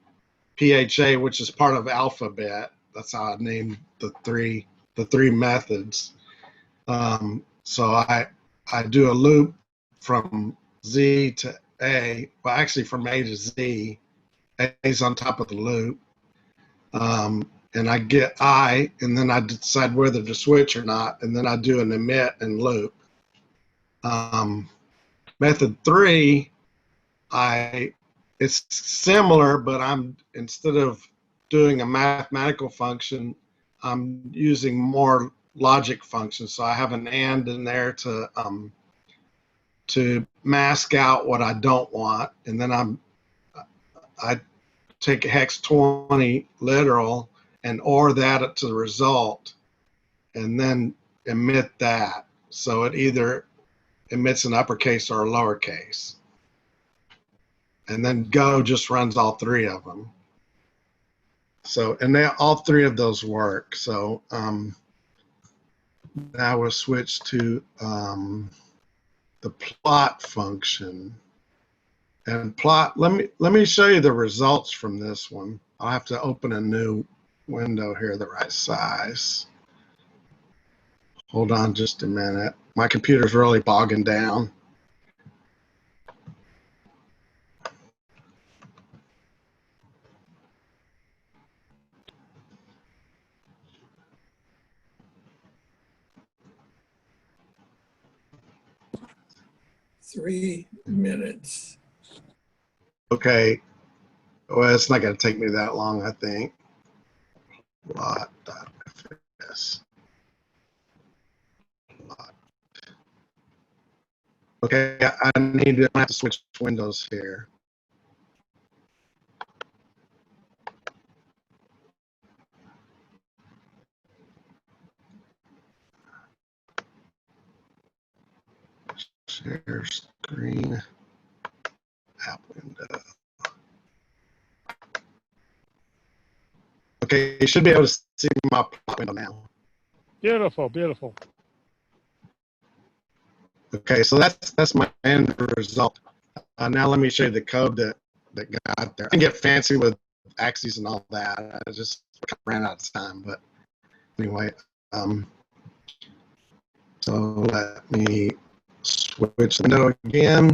PHA, which is part of alphabet. That's how I named the three methods. So I do a loop from Z to A. Well, actually from A to Z. A is on top of the loop. And I get I, and then I decide whether to switch or not, and then I do an emit and loop. Method 3, it's similar, but instead of doing a mathematical function, I'm using more logic functions. So I have an and in there to mask out what I don't want, and then I take hex 20 literal and OR that to the result, and then emit that. So it either emits an uppercase or a lowercase. And then Go just runs all three of them. So, and all three of those work. So now we'll switch to the plot function. And plot, let me show you the results from this one. I'll have to open a new window here the right size. Hold on just a minute. My computer's really bogging down. Three minutes. Okay. Well, it's not going to take me that long, I think. Plot.fs. Plot. Okay, I have to switch windows here. Share screen, app window. Okay, you should be able to see my plot window now. Beautiful, beautiful. Okay, so that's my end result. Now let me show you the code that got there. I can get fancy with axes and all that. I just ran out of time, but anyway. So let me switch the window again.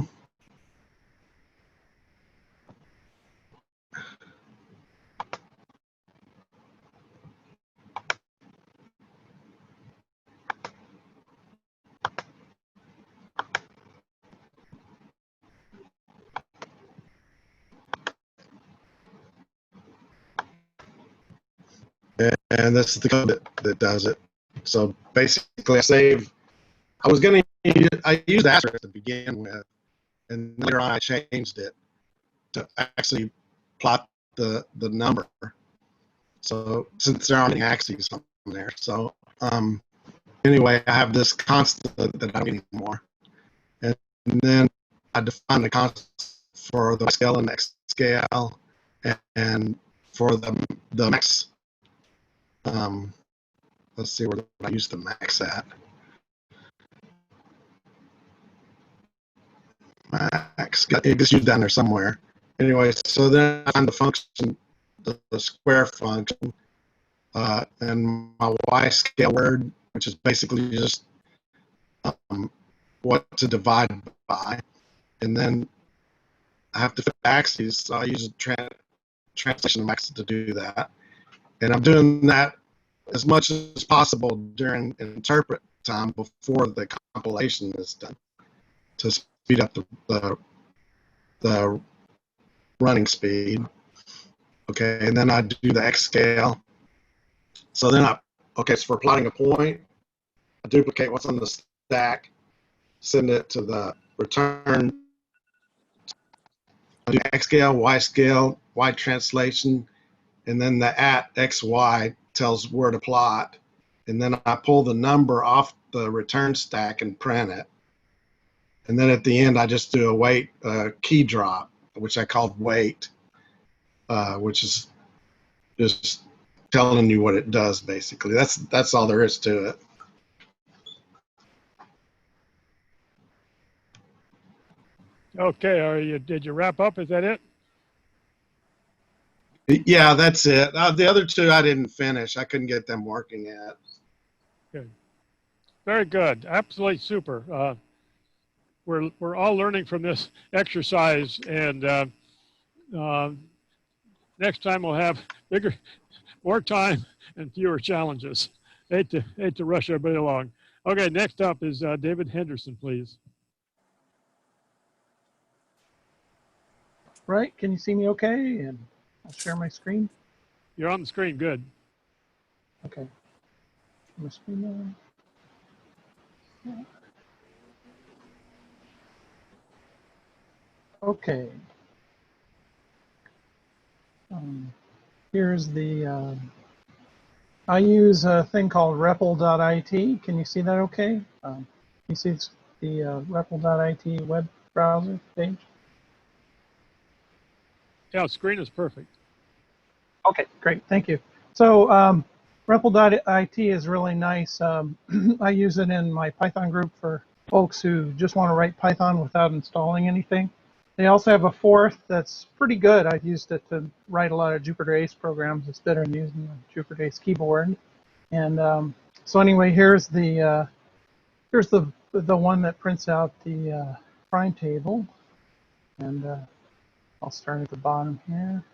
And this is the code that does it. So basically, I used asterisk to begin with, and later on I changed it to actually plot the number. So since there aren't any axes on there, so anyway, I have this constant that I don't need anymore, and then I define the constant for the scale and next scale, and for the max. Let's see where I use the max at. Max, it gets used down there somewhere. Anyway, so then I find the function, the square function, and my Y scale word, which is basically just what to divide by. And then I have to fit axes, so I use a translation of axes to do that. And I'm doing that as much as possible during interpret time before the compilation is done to speed up the running speed. Okay, and then I do the X scale. So then so for plotting a point, I duplicate what's on the stack, send it to the return. I do X scale, Y translation, and then the @XY tells where to plot. And then I pull the number off the return stack and print it. And then at the end, I just do a wait key drop, which I called wait, which is just telling you what it does, basically. That's all there is to it. Okay, did you wrap up? Is that it? Yeah, that's it. The other two I didn't finish. I couldn't get them working yet. Good. Very good. Absolutely super. We're all learning from this exercise, and next time we'll have more time and fewer challenges. Hate to rush everybody along. Okay, next up is David Henderson, please. Right, can you see me okay? And I'll share my screen. You're on the screen, good. Okay. My screen now. Yeah. Okay. Here's the, I use a thing called REPL.it. Can you see that okay? You see the REPL.it web browser page? Yeah, screen is perfect. Okay, great, thank you. So REPL.it is really nice. I use it in my Python group for folks who just want to write Python without installing anything. They also have a fourth that's pretty good. I've used it to write a lot of Jupyter Ace programs. It's better than using the Jupyter Ace keyboard. And so anyway, here's the one that prints out the prime table. And I'll start at the bottom here.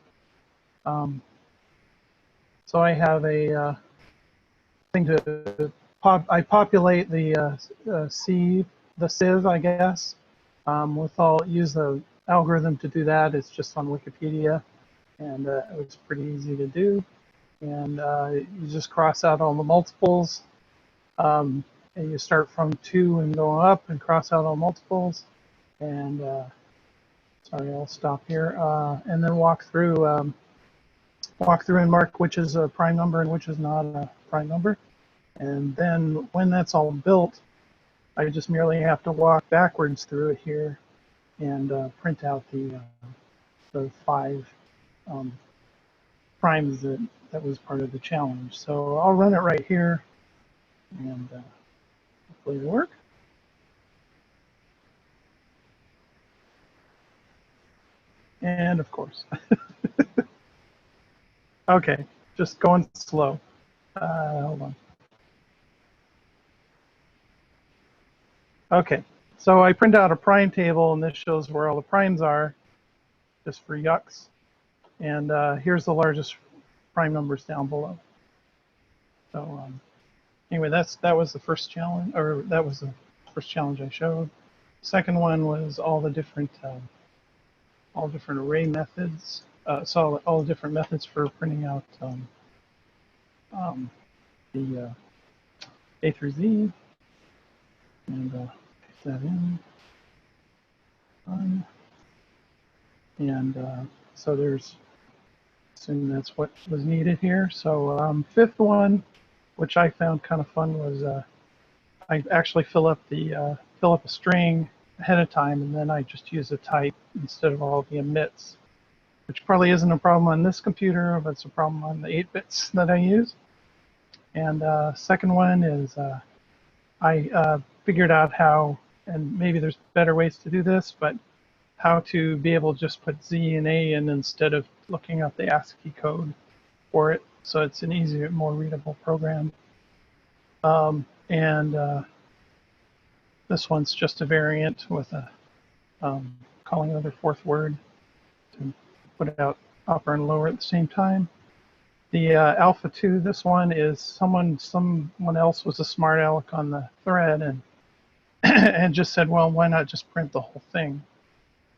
So I have a thing to I populate the Sieve, I guess. Use the algorithm to do that. It's just on Wikipedia, and it was pretty easy to do. And you just cross out all the multiples, and you start from 2 and go up, and cross out all multiples. And sorry, I'll stop here. And then walk through and mark which is a prime number and which is not a prime number. And then when that's all built, I just merely have to walk backwards through it here and print out the 5 primes that was part of the challenge. So I'll run it right here, and hopefully it'll work. And of course. Okay, just going slow. Hold on. Okay, so I print out a prime table, and this shows where all the primes are, just for yucks. And here's the largest prime numbers down below. So anyway, that was the first challenge, or that was the first challenge I showed. Second one was all the different array methods. So all the different methods for printing out the A through Z, and put that in. And so there's, assume that's what was needed here. So fifth one, which I found kind of fun, was I actually fill up a string ahead of time, and then I just use a type instead of all the emits, which probably isn't a problem on this computer, but it's a problem on the 8-bits that I use. And second one is I figured out how, and maybe there's better ways to do this, but how to be able to just put Z and A in instead of looking up the ASCII code for it. So it's an easier, more readable program. This one's just a variant with a calling another fourth word to put out upper and lower at the same time. The Alpha 2, this one is someone else was a smart aleck on the thread and and just said, well, why not just print the whole thing?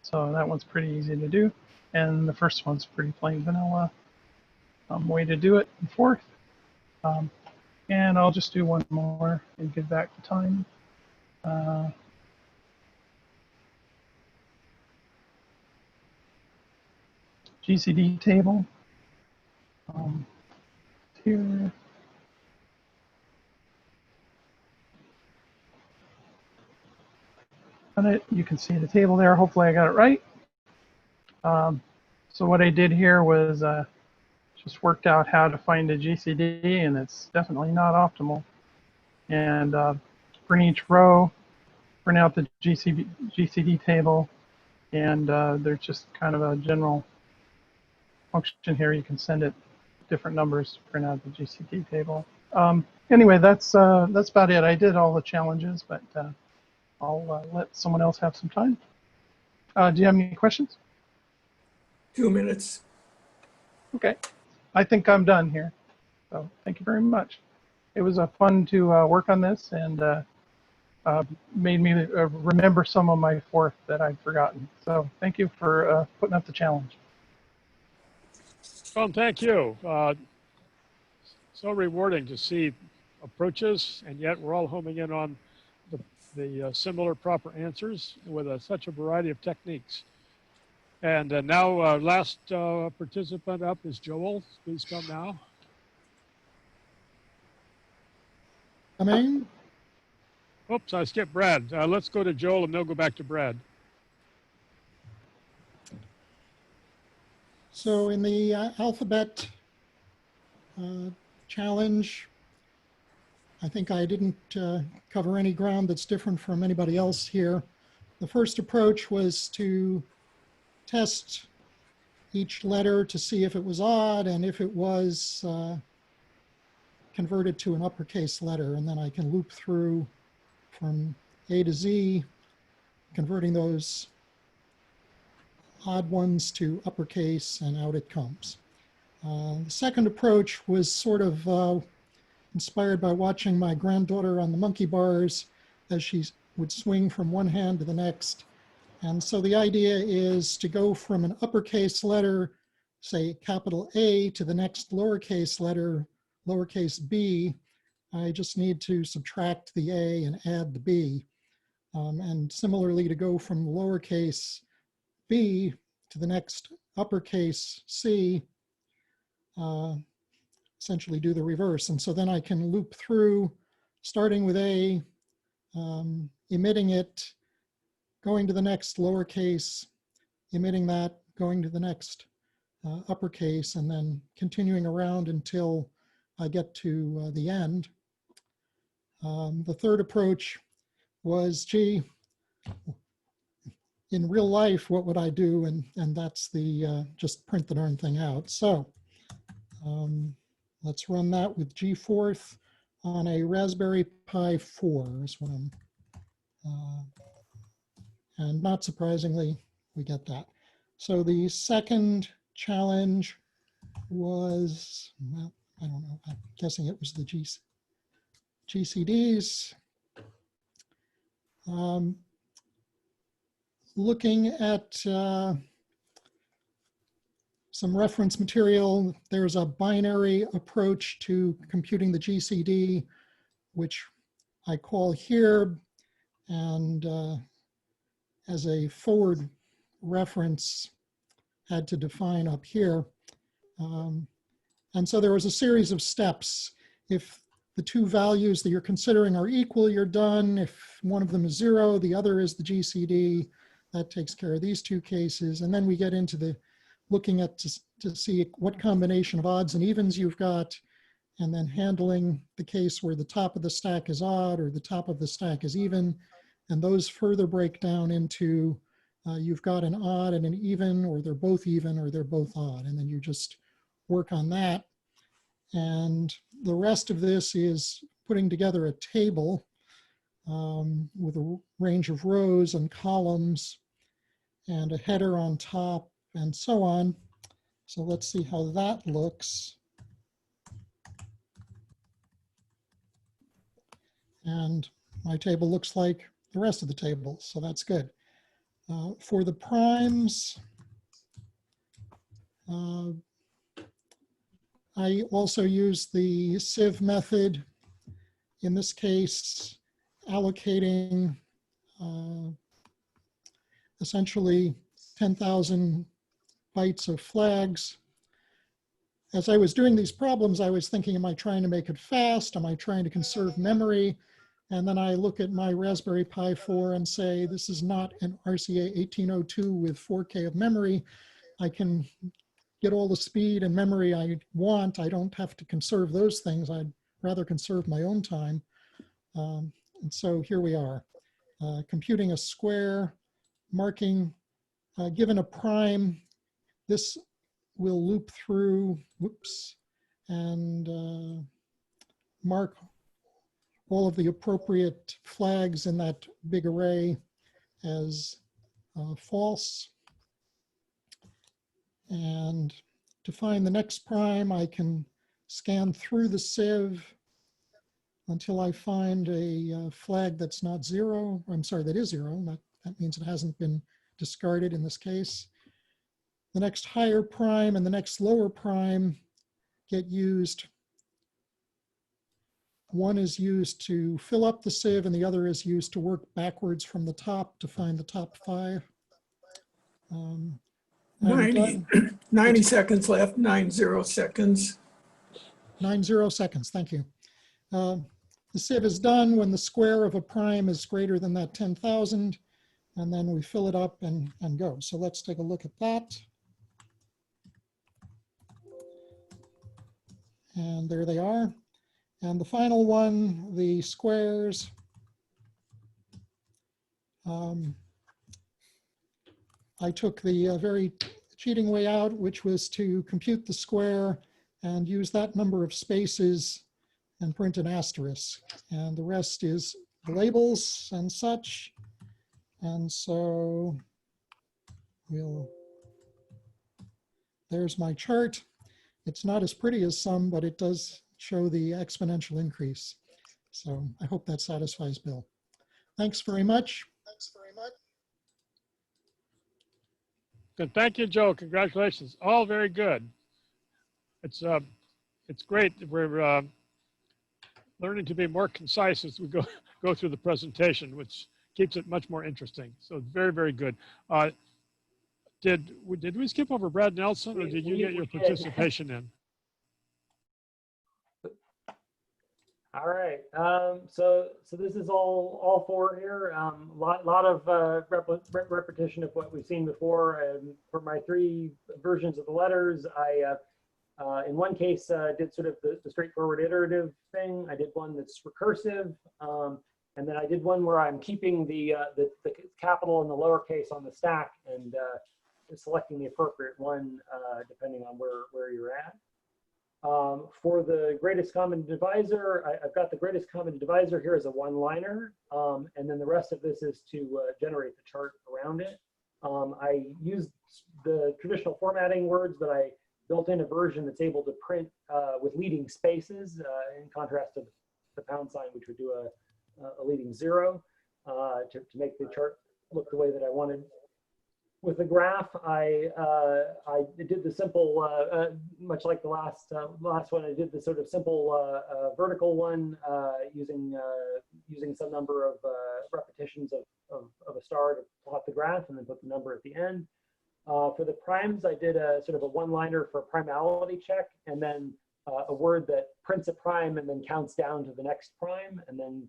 So that one's pretty easy to do. And the first one's pretty plain vanilla way to do it in fourth. And I'll just do one more and give back the time. GCD table. Here. On it, you can see the table there. Hopefully I got it right. So what I did here was just worked out how to find a GCD, and it's definitely not optimal. And for each row, print out the GCD table, and there's just kind of a general function here. You can send it different numbers to print out the GCD table. Anyway, that's about it. I did all the challenges, but I'll let someone else have some time. Do you have any questions? 2 minutes. Okay. I think I'm done here. So thank you very much. It was fun to work on this, and made me remember some of my fourth that I'd forgotten. So thank you for putting up the challenge. Well, thank you. So rewarding to see approaches, and yet we're all homing in on the similar proper answers with such a variety of techniques. And now last participant up is Joel. Please come now. Coming. Oops, I skipped Brad. Let's go to Joel and then we'll go back to Brad. So in the alphabet challenge, I think I didn't cover any ground that's different from anybody else here. The first approach was to test each letter to see if it was odd, and if it was, convert it to an uppercase letter, and then I can loop through from A to Z, converting those odd ones to uppercase, and out it comes. The second approach was sort of inspired by watching my granddaughter on the monkey bars as she would swing from one hand to the next. And so the idea is to go from an uppercase letter, say capital A, to the next lowercase letter, lowercase b. I just need to subtract the A and add the B. And similarly, to go from lowercase b to the next uppercase C, essentially do the reverse. And so then I can loop through, starting with A, emitting it, going to the next lowercase, emitting that, going to the next uppercase, and then continuing around until I get to the end. The third approach was, gee, in real life, what would I do? And that's the just print the darn thing out. So let's run that with G4 on a Raspberry Pi 4 is what I'm, and not surprisingly, we get that. So the second challenge was, well, I don't know, I'm guessing it was the GCDs. Looking at some reference material, there's a binary approach to computing the GCD, which I call here, and as a forward reference, had to define up here. And so there was a series of steps. If the two values that you're considering are equal, you're done. If one of them is 0, the other is the GCD. That takes care of these two cases. And then we get into the looking at to see what combination of odds and evens you've got, and then handling the case where the top of the stack is odd or the top of the stack is even. And those further break down into you've got an odd and an even, or they're both even, or they're both odd. And then you just work on that. And the rest of this is putting together a table with a range of rows and columns and a header on top and so on. So let's see how that looks. And my table looks like the rest of the table, so that's good. For the primes, I also use the Sieve method, in this case, allocating essentially 10,000 bytes of flags. As I was doing these problems, I was thinking, am I trying to make it fast? Am I trying to conserve memory? And then I look at my Raspberry Pi 4 and say, this is not an RCA 1802 with 4K of memory. I can get all the speed and memory I want. I don't have to conserve those things. I'd rather conserve my own time. And so here we are, computing a square, marking, given a prime, this will loop through, whoops, and mark all of the appropriate flags in that big array as false. And to find the next prime, I can scan through the sieve until I find a flag that's not zero. I'm sorry, that is zero. That means it hasn't been discarded in this case. The next higher prime and the next lower prime get used. One is used to fill up the sieve and the other is used to work backwards from the top to find the top 5. 90 seconds left, 90 seconds. 90 seconds, thank you. The sieve is done when the square of a prime is greater than that 10,000, and then we fill it up and go. So let's take a look at that. And there they are. And the final one, the squares. I took the very cheating way out, which was to compute the square and use that number of spaces and print an asterisk. And the rest is labels and such. And so there's my chart. It's not as pretty as some, but it does show the exponential increase. So I hope that satisfies Bill. Thanks very much. Good. Thank you, Joe. Congratulations. All very good. It's great that we're learning to be more concise as we go through the presentation, which keeps it much more interesting. So very, very good. Did we skip over Brad Nelson, or did you get your participation in? All right. So this is all 4 here. Lot of repetition of what we've seen before. For my 3 versions of the letters, I in one case did sort of the straightforward iterative thing. I did one that's recursive, and then I did one where I'm keeping the capital and the lowercase on the stack and selecting the appropriate one depending on where you're at. For the greatest common divisor, I've got the greatest common divisor here as a one-liner, and then the rest of this is to generate the chart around it. I used the traditional formatting words, but I built in a version that's able to print with leading spaces, in contrast to the pound sign, which would do a leading 0 to make the chart look the way that I wanted. With the graph, I did the simple, much like the last one, I did the sort of simple vertical one using some number of repetitions of a star to plot the graph and then put the number at the end. For the primes, I did a sort of a one-liner for primality check, and then a word that prints a prime and then counts down to the next prime, and then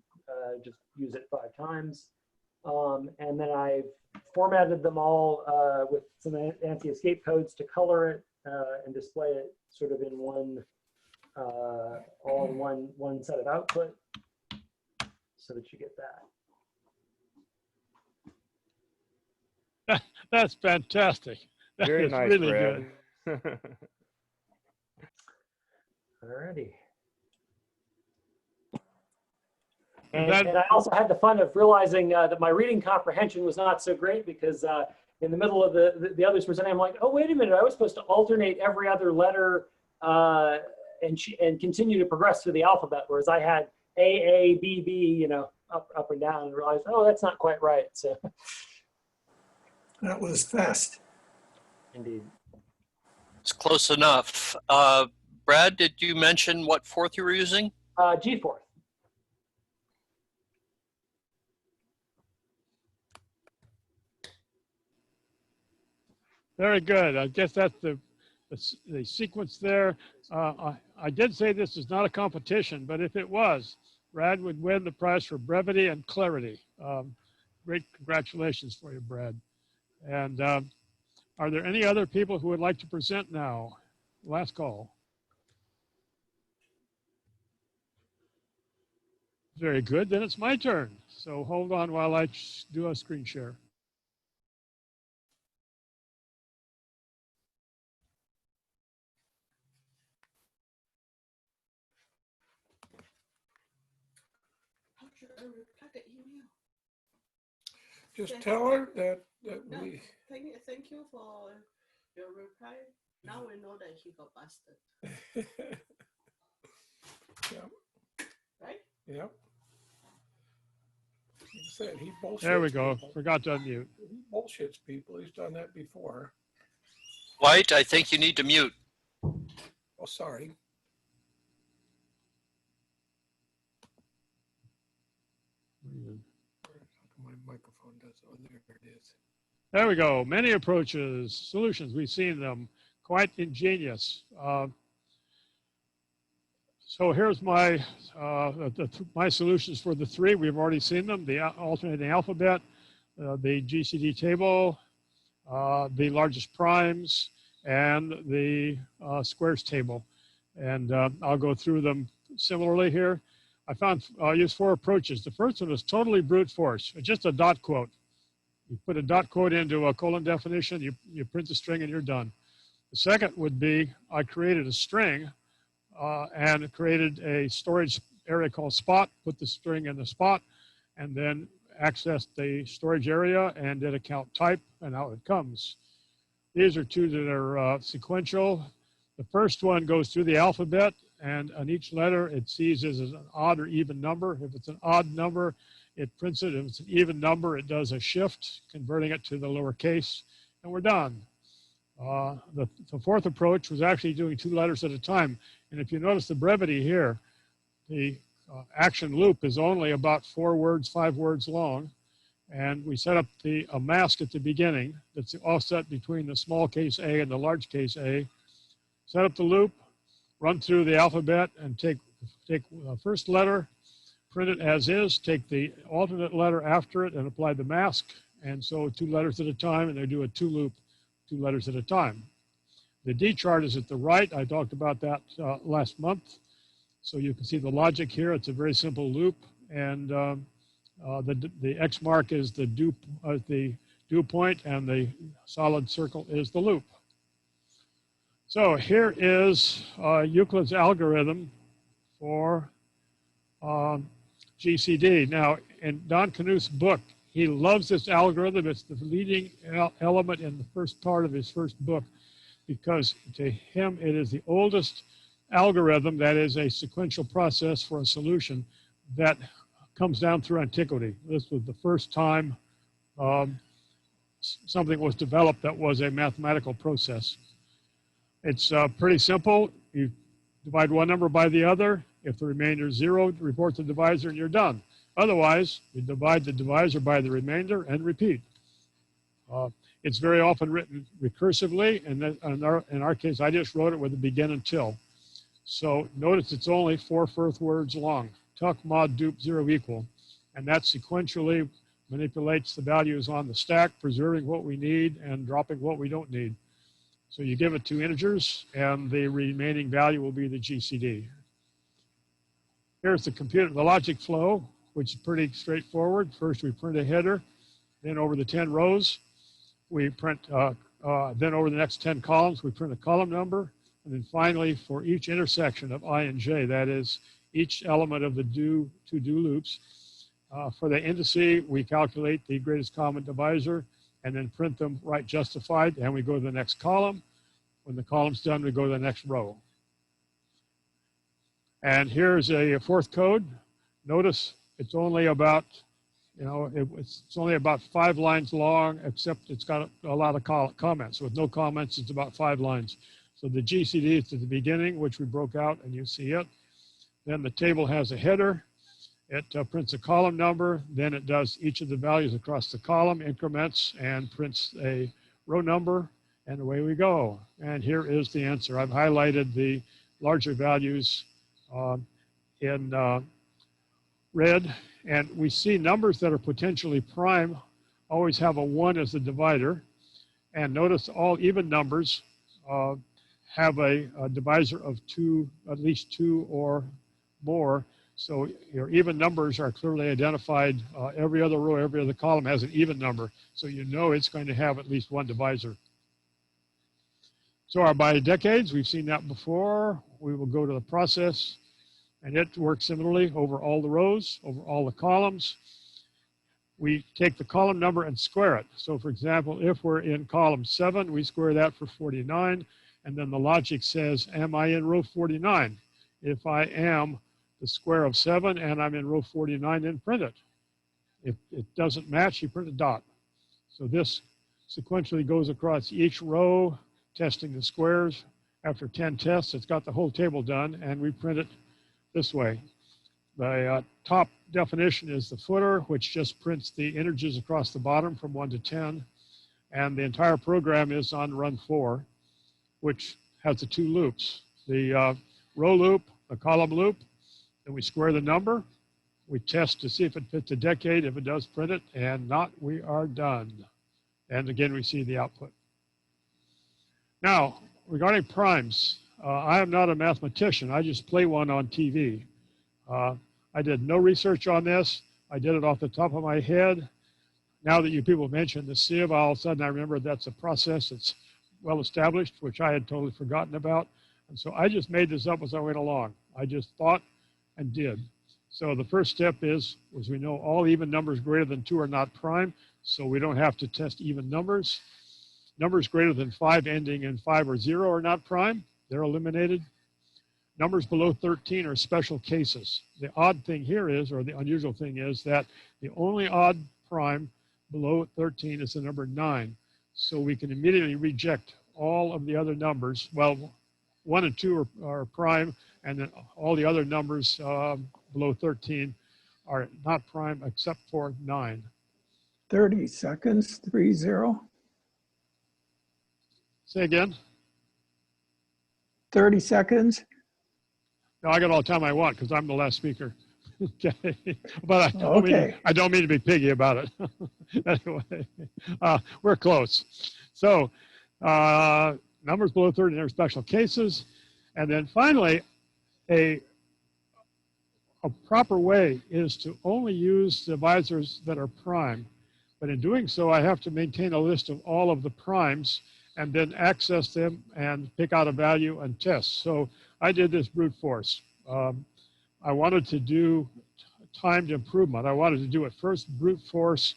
just use it 5 times. And then I've formatted them all with some anti-escape codes to color it and display it sort of in one, all in one set of output, so that you get that. That's fantastic. That Very is nice, really Brad. good. Alrighty. And And I also had the fun of realizing that my reading comprehension was not so great because in the middle of the others presenting, I'm like, oh, wait a minute, I was supposed to alternate every other letter and continue to progress through the alphabet, whereas I had A, B, B, you know, up and down, and realized, oh, that's not quite right. So That was fast. indeed. It's close enough. Brad, did you mention what fourth you were using? G4. Very good. I guess that's the sequence there. I did say this is not a competition, but if it was, Brad would win the prize for brevity and clarity. Great congratulations for you, Brad. And are there any other people who would like to present now? Last call. Very good. Then it's my turn. So hold on while I do a screen share. Just tell her that No, we. thank you for your reply. Now we know that he got busted. Yep. Right? Yep. Like I said, he bullshits. There we go. People. Forgot to unmute. He bullshits people. He's done that before. White, I think you need to mute. Oh, sorry. My microphone does. Oh, there it is. There we go. Many approaches, solutions. We've seen them. Quite ingenious. So here's my my solutions for the three. We've already seen them: the alternating alphabet, the GCD table, the largest primes, and the squares table. And I'll go through them similarly here. I'll use four approaches. The first one is totally brute force. It's just a dot quote. You put a dot quote into a colon definition, you print the string, and you're done. The second would be I created a string and created a storage area called spot, put the string in the spot, and then accessed the storage area and did a count type, and out it comes. These are two that are sequential. The first one goes through the alphabet, and on each letter it sees as an odd or even number. If it's an odd number, it prints it. If it's an even number, it does a shift, converting it to the lowercase, and we're done. The fourth approach was actually doing two letters at a time. And if you notice the brevity here, the action loop is only about 4 words, 5 words long. And we set up a mask at the beginning that's the offset between the small case A and the large case A. Set up the loop, run through the alphabet, and take the first letter, print it as is, take the alternate letter after it, and apply the mask. And so 2 letters at a time, and they do a 2 loop, 2 letters at a time. The D chart is at the right. I talked about that last month. So you can see the logic here. It's a very simple loop. And the X mark is the dew point, and the solid circle is the loop. So here is Euclid's algorithm for GCD. Now, in Don Knuth's book, he loves this algorithm. It's the leading element in the first part of his first book, because to him, it is the oldest algorithm that is a sequential process for a solution that comes down through antiquity. This was the first time something was developed that was a mathematical process. It's pretty simple. You divide one number by the other. If the remainder is 0, report the divisor, and you're done. Otherwise, you divide the divisor by the remainder and repeat. It's very often written recursively, and in our case, I just wrote it with a begin until. So notice it's only 4 first words long. Tuck, mod, dupe, 0 equal. And that sequentially manipulates the values on the stack, preserving what we need and dropping what we don't need. So you give it 2 integers, and the remaining value will be the GCD. Here's the logic flow, which is pretty straightforward. First, we print a header. Then over the 10 rows, we print, then over the next 10 columns, we print a column number. And then finally, for each intersection of I and J, that is each element of the to-do loops, for the indice, we calculate the greatest common divisor and then print them right justified, and we go to the next column. When the column's done, we go to the next row. And here's a fourth code. Notice it's only about, it's only about 5 lines long, except it's got a lot of comments. With no comments, it's about 5 lines. So the GCD is at the beginning, which we broke out, and you see it. Then the table has a header. It prints a column number. Then it does each of the values across the column, increments, and prints a row number, and away we go. And here is the answer. I've highlighted the larger values in red, and we see numbers that are potentially prime always have a 1 as the divider. And notice all even numbers have a divisor of 2, at least 2 or more. So your even numbers are clearly identified. Every other row, every other column has an even number. So you know it's going to have at least 1 divisor. So our by decades, we've seen that before. We will go to the process, and it works similarly over all the rows, over all the columns. We take the column number and square it. So for example, if we're in column 7, we square that for 49. And then the logic says, am I in row 49? If I am, the square of 7 and I'm in row 49, then print it. If it doesn't match, you print a dot. So this sequentially goes across each row, testing the squares. After 10 tests, it's got the whole table done, and we print it this way. The top definition is the footer, which just prints the integers across the bottom from 1 to 10. And the entire program is on run 4, which has the 2 loops, the row loop, a column loop. Then we square the number. We test to see if it fits a decade. If it does, print it, and not, we are done. And again, we see the output. Now, regarding primes, I am not a mathematician. I just play one on TV. I did no research on this. I did it off the top of my head. Now that you people mentioned the sieve, all of a sudden I remember that's a process that's well established, which I had totally forgotten about. And so I just made this up as I went along. I just thought and did. So the first step is we know all even numbers greater than 2 are not prime, so we don't have to test even numbers. Numbers greater than 5 ending in 5 or 0 are not prime. They're eliminated. Numbers below 13 are special cases. The odd thing here is, or the unusual thing is, that the only odd prime below 13 is the number 9. So we can immediately reject all of the other numbers. Well, 1 and 2 are prime, and then all the other numbers below 13 are not prime except for 9. 30 seconds, 30. Say again. 30 seconds. No, I got all the time I want because I'm the last speaker. Okay, but I don't mean to be piggy about it. Anyway, we're close. So numbers below 13 are special cases. And then finally, a proper way is to only use divisors that are prime. But in doing so, I have to maintain a list of all of the primes and then access them and pick out a value and test. So I did this brute force. I wanted to do timed improvement. I wanted to do it first, brute force,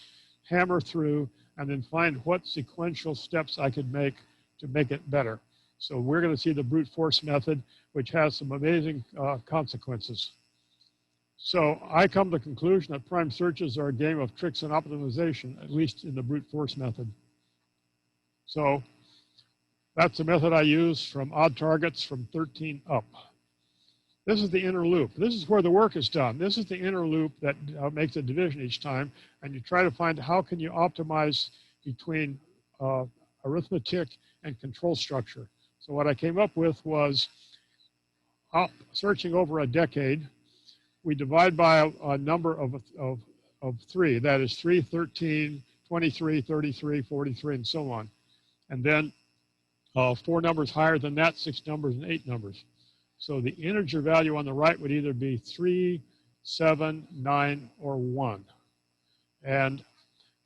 hammer through, and then find what sequential steps I could make to make it better. So we're going to see the brute force method, which has some amazing consequences. So I come to the conclusion that prime searches are a game of tricks and optimization, at least in the brute force method. So that's the method I use from odd targets from 13 up. This is the inner loop. This is where the work is done. This is the inner loop that makes a division each time. And you try to find how can you optimize between arithmetic and control structure. So what I came up with was searching over a decade. We divide by a number of 3. That is 3, 13, 23, 33, 43, and so on. And then 4 numbers higher than that, 6 numbers, and 8 numbers. So the integer value on the right would either be 3, 7, 9, or 1. And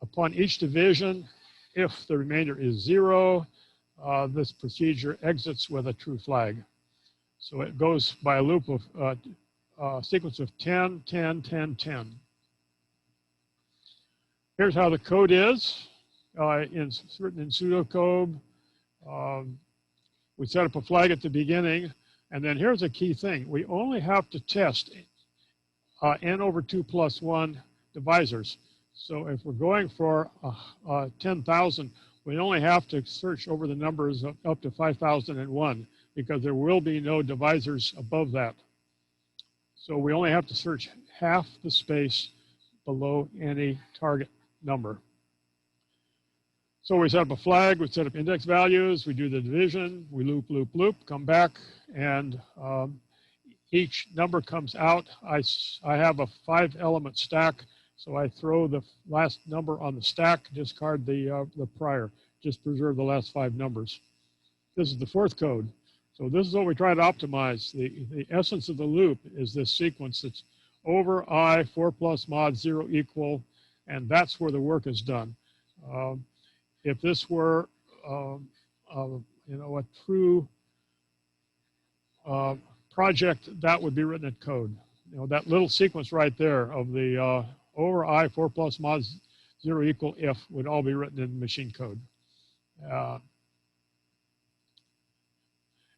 upon each division, if the remainder is 0, this procedure exits with a true flag. So it goes by a loop of sequence of 10, 10, 10, 10. Here's how the code is written in pseudocode. We set up a flag at the beginning, and then here's a key thing. We only have to test n over 2 plus 1 divisors. So if we're going for 10,000, we only have to search over the numbers up to 5,001 because there will be no divisors above that. So we only have to search half the space below any target number. So we set up a flag, we set up index values, we do the division, we loop, loop, loop, come back, and each number comes out. I have a 5-element stack, so I throw the last number on the stack, discard the prior, just preserve the last 5 numbers. This is the fourth code. So this is what we try to optimize. The essence of the loop is this sequence that's over I, 4 plus mod 0 equal, and that's where the work is done. If this were, you know, a true project, that would be written in code. You know, that little sequence right there of the over I, 4 plus mod 0 equal if would all be written in machine code.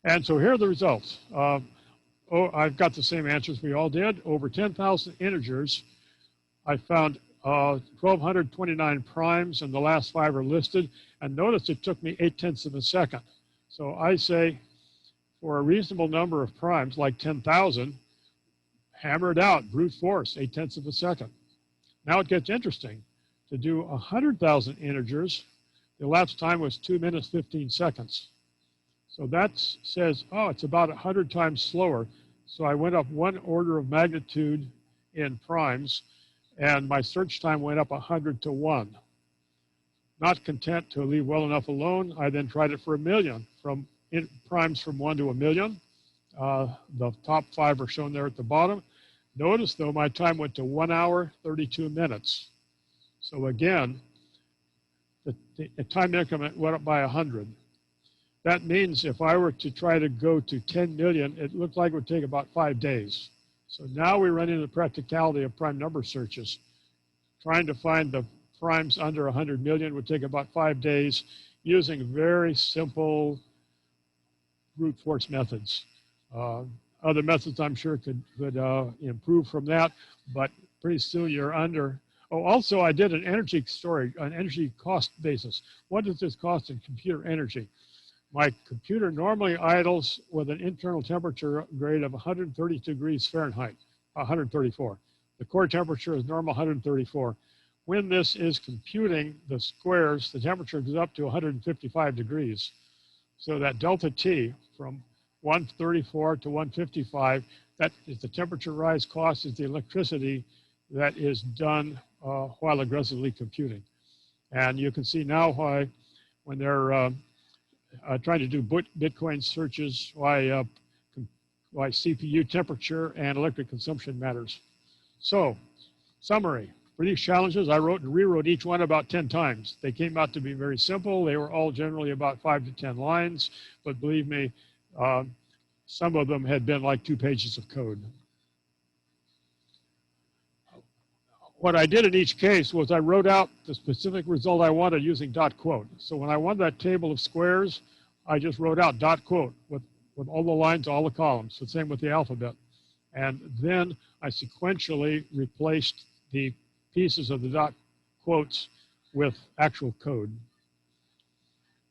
And so here are the results. I've got the same answers we all did. Over 10,000 integers, I found 1,229 primes, and the last 5 are listed. And notice it took me 0.8 of a second. So I say, for a reasonable number of primes, like 10,000, hammer it out, brute force, 0.8 of a second. Now it gets interesting. To do 100,000 integers, the elapsed time was 2 minutes, 15 seconds. So that says, oh, it's about 100 times slower. So I went up 1 order of magnitude in primes, and my search time went up 100 to 1. Not content to leave well enough alone, I then tried it for 1 million, from primes from 1 to 1 million. The top 5 are shown there at the bottom. Notice, though, my time went to 1 hour, 32 minutes. So again, the time increment went up by 100. That means if I were to try to go to 10 million, it looked like it would take about 5 days. So now we run into the practicality of prime number searches. Trying to find the primes under 100 million would take about 5 days using very simple brute force methods. Other methods I'm sure could improve from that, but pretty soon you're under. Oh, also I did an energy story, an energy cost basis. What does this cost in computer energy? My computer normally idles with an internal temperature grade of 130 degrees Fahrenheit, 134. The core temperature is normal 134. When this is computing the squares, the temperature goes up to 155 degrees. So that delta T from 134 to 155, that is the temperature rise cost, is the electricity that is done while aggressively computing. And you can see now why, when they're trying to do Bitcoin searches, why CPU temperature and electric consumption matters. So, summary. For these challenges, I wrote and rewrote each one about 10 times. They came out to be very simple. They were all generally about 5 to 10 lines, but believe me, some of them had been like 2 pages of code. What I did in each case was I wrote out the specific result I wanted using dot quote. So when I wanted that table of squares, I just wrote out dot quote with all the lines, all the columns, the same with the alphabet. And then I sequentially replaced the pieces of the dot quotes with actual code.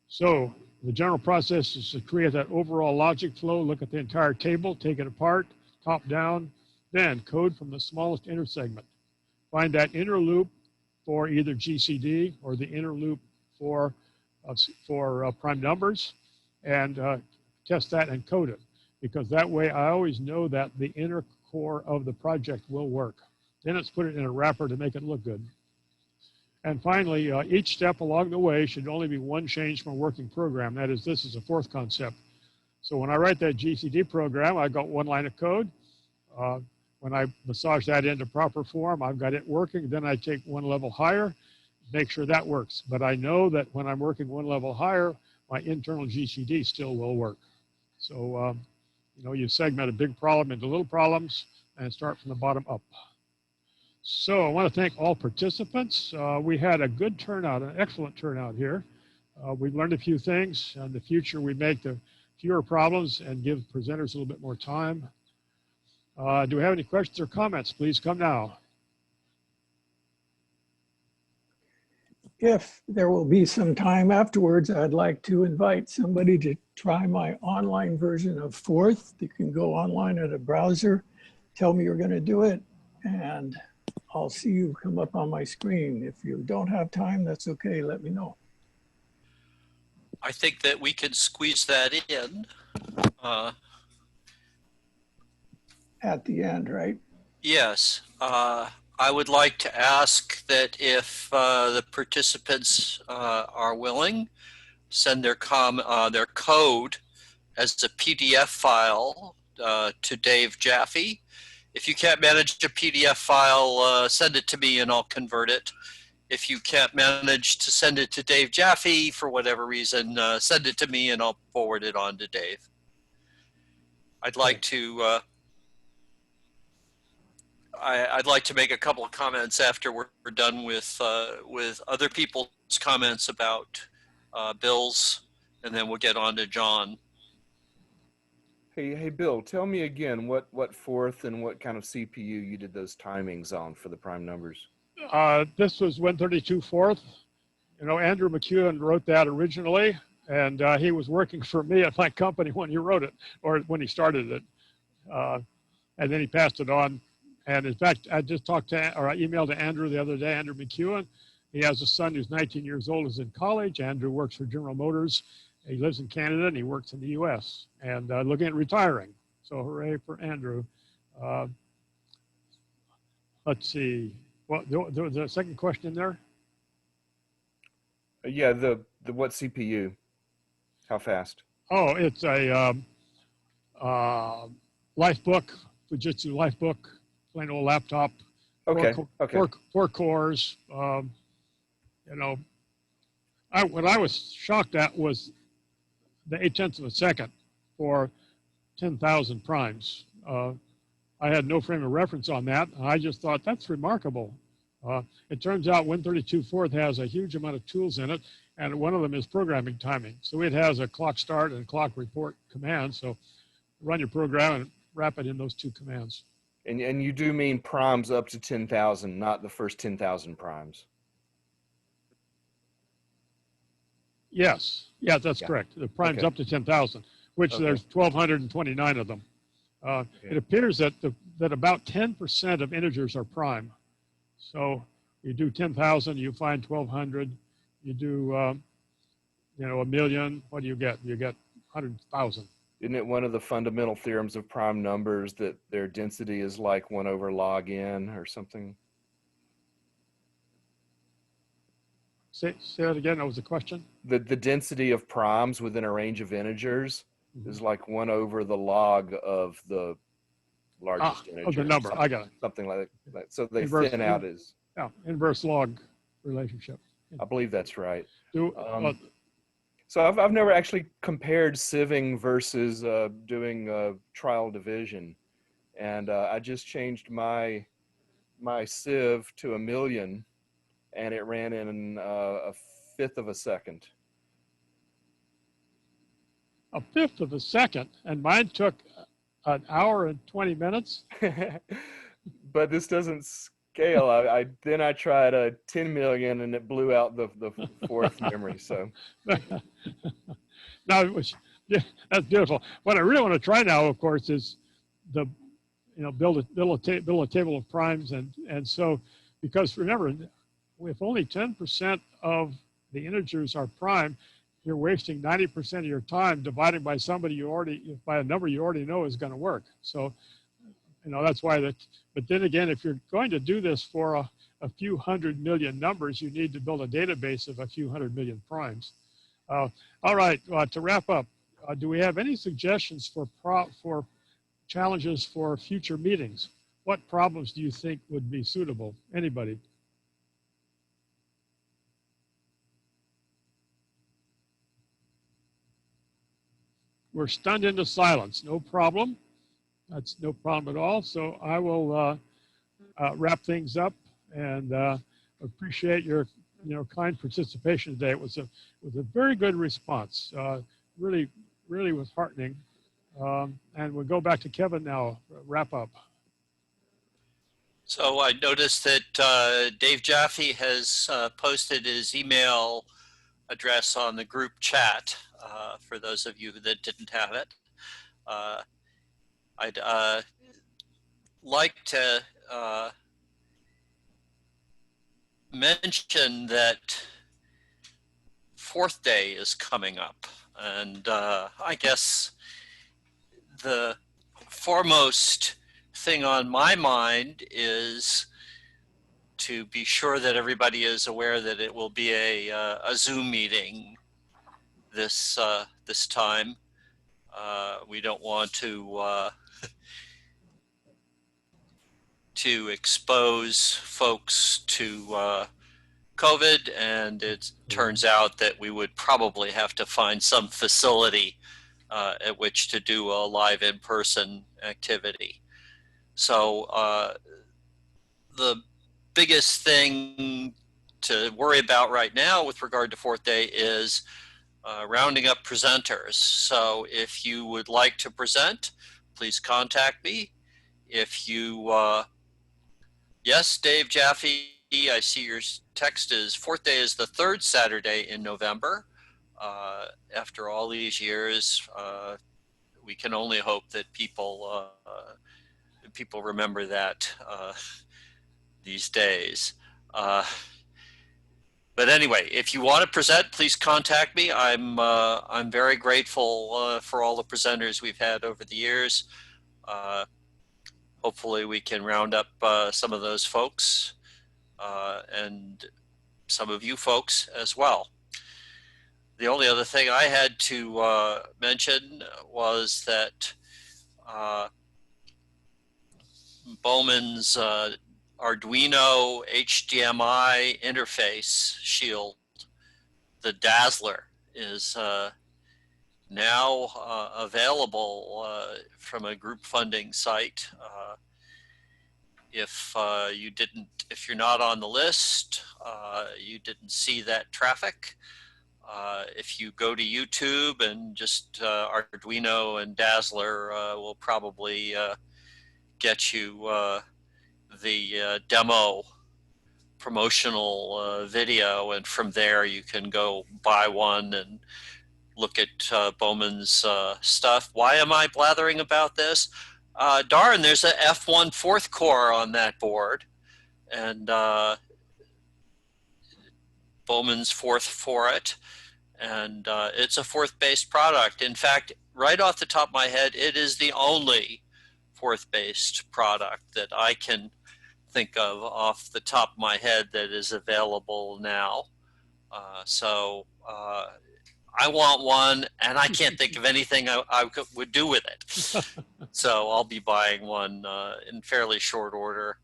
So the general process is to create that overall logic flow, look at the entire table, take it apart, top down, then code from the smallest inner segment. Find that inner loop for either GCD or the inner loop for prime numbers, and test that and code it. Because that way I always know that the inner core of the project will work. Then let's put it in a wrapper to make it look good. And finally, each step along the way should only be one change from a working program. That is, this is a fourth concept. So when I write that GCD program, I've got 1 line of code. When I massage that into proper form, I've got it working. Then I take 1 level higher, make sure that works. But I know that when I'm working 1 level higher, my internal GCD still will work. So, you know, you segment a big problem into little problems and start from the bottom up. So I want to thank all participants. We had a good turnout, an excellent turnout here. We've learned a few things. In the future, we make the fewer problems and give presenters a little bit more time. Do we have any questions or comments? Please come now. If there will be some time afterwards, I'd like to invite somebody to try my online version of Forth. You can go online at a browser, tell me you're going to do it, and I'll see you come up on my screen. If you don't have time, that's okay. Let me know. I think that we could squeeze that in. At the end, right? Yes. I would like to ask that if the participants are willing, send their code as a PDF file to Dave Jaffe. If you can't manage a PDF file, send it to me and I'll convert it. If you can't manage to send it to Dave Jaffe for whatever reason, send it to me and I'll forward it on to Dave. I'd like to I'd like to make a couple of comments after we're done with other people's comments about bills, and then we'll get on to John. Hey, Bill, tell me again what Forth and what kind of CPU you did those timings on for the prime numbers. This was 132 Forth. You know, Andrew McEwen wrote that originally, and he was working for me at my company when he wrote it, or when he started it. And then he passed it on. And in fact, I just talked to, or I emailed to Andrew the other day, Andrew McEwen. He has a son who's 19 years old, is in college. Andrew works for General Motors. He lives in Canada and he works in the US and looking at retiring. So hooray for Andrew. Let's see, there was a second question in there? Yeah, the what CPU? How fast? Oh, it's a Lifebook, Fujitsu Lifebook, plain old laptop. Okay. Four cores. You know, what I was shocked at was the 0.8 of a second for 10,000 primes. I had no frame of reference on that. I just thought that's remarkable. It turns out Win32 Forth has a huge amount of tools in it, and one of them is programming timing. So it has a clock start and clock report command. So run your program and wrap it in those two commands. And you do mean primes up to 10,000, not the first 10,000 primes. Yes, yeah, that's correct. The primes up to 10,000, which there's 1,229 of them. It appears that that about 10% of integers are prime. So you do 10,000, you find 1,200. You do, you know, 1,000,000. What do you get? You get 100,000. Isn't it one of the fundamental theorems of prime numbers that their density is like 1 over log n or something? Say that again. That was a question. The density of primes within a range of integers is like 1 over the log of the largest integer. Of the number. I got it. Something like that. So they Inverse, thin out as. Yeah, inverse log relationship. I believe that's right. Well, so I've never actually compared sieving versus doing trial division, and I just changed my sieve to 1,000,000, and it ran in a 1/5 of a second. a 1/5 of a second, and mine took an hour and 20 minutes. But this doesn't scale. Then I tried a 10 million and it blew out the Forth memory. So no, yeah, that's beautiful. What I really want to try now, of course, is build a table of primes, and so, because remember, if only 10% of the integers are prime, you're wasting 90% of your time dividing by by a number you already know is going to work. So, that's why but then again, if you're going to do this for a few 100 million numbers, you need to build a database of a few 100 million primes. All right, to wrap up, do we have any suggestions for challenges for future meetings? What problems do you think would be suitable? Anybody? we're stunned into silence. No problem. That's no problem at all. So I will wrap things up and appreciate your kind participation today. It was a very good response. Really was heartening. And we'll go back to Kevin now. Wrap up. So I noticed that Dave Jaffe has posted his email address on the group chat for those of you that didn't have it. I'd like to mention that Fourth Day is coming up, and I guess the foremost thing on my mind is to be sure that everybody is aware that it will be a Zoom meeting this time. We don't want to expose folks to COVID, and it turns out that we would probably have to find some facility at which to do a live in-person activity. So the biggest thing to worry about right now with regard to Fourth Day is rounding up presenters. So if you would like to present, please contact me. If you, yes, Dave Jaffe, I see your text is Fourth Day is the third Saturday in November. After all these years, we can only hope that people remember that these days. But anyway, if you want to present, please contact me. I'm very grateful for all the presenters we've had over the years. Hopefully we can round up some of those folks and some of you folks as well. The only other thing I had to mention was that Bowman's Arduino HDMI interface shield, the Dazzler, is now available from a group funding site. If you're not on the list, you didn't see that traffic. If you go to YouTube and just Arduino and Dazzler will probably get you the demo promotional video, and from there you can go buy one and look at Bowman's stuff. Why am I blathering about this? Darn, there's a F1 4th core on that board, and Bowman's 4th for it, and it's a 4th-based product. In fact, right off the top of my head, it is the only 4th-based product that I can think of off the top of my head that is available now. So I want one, and I can't think of anything I would do with it. So I'll be buying one in fairly short order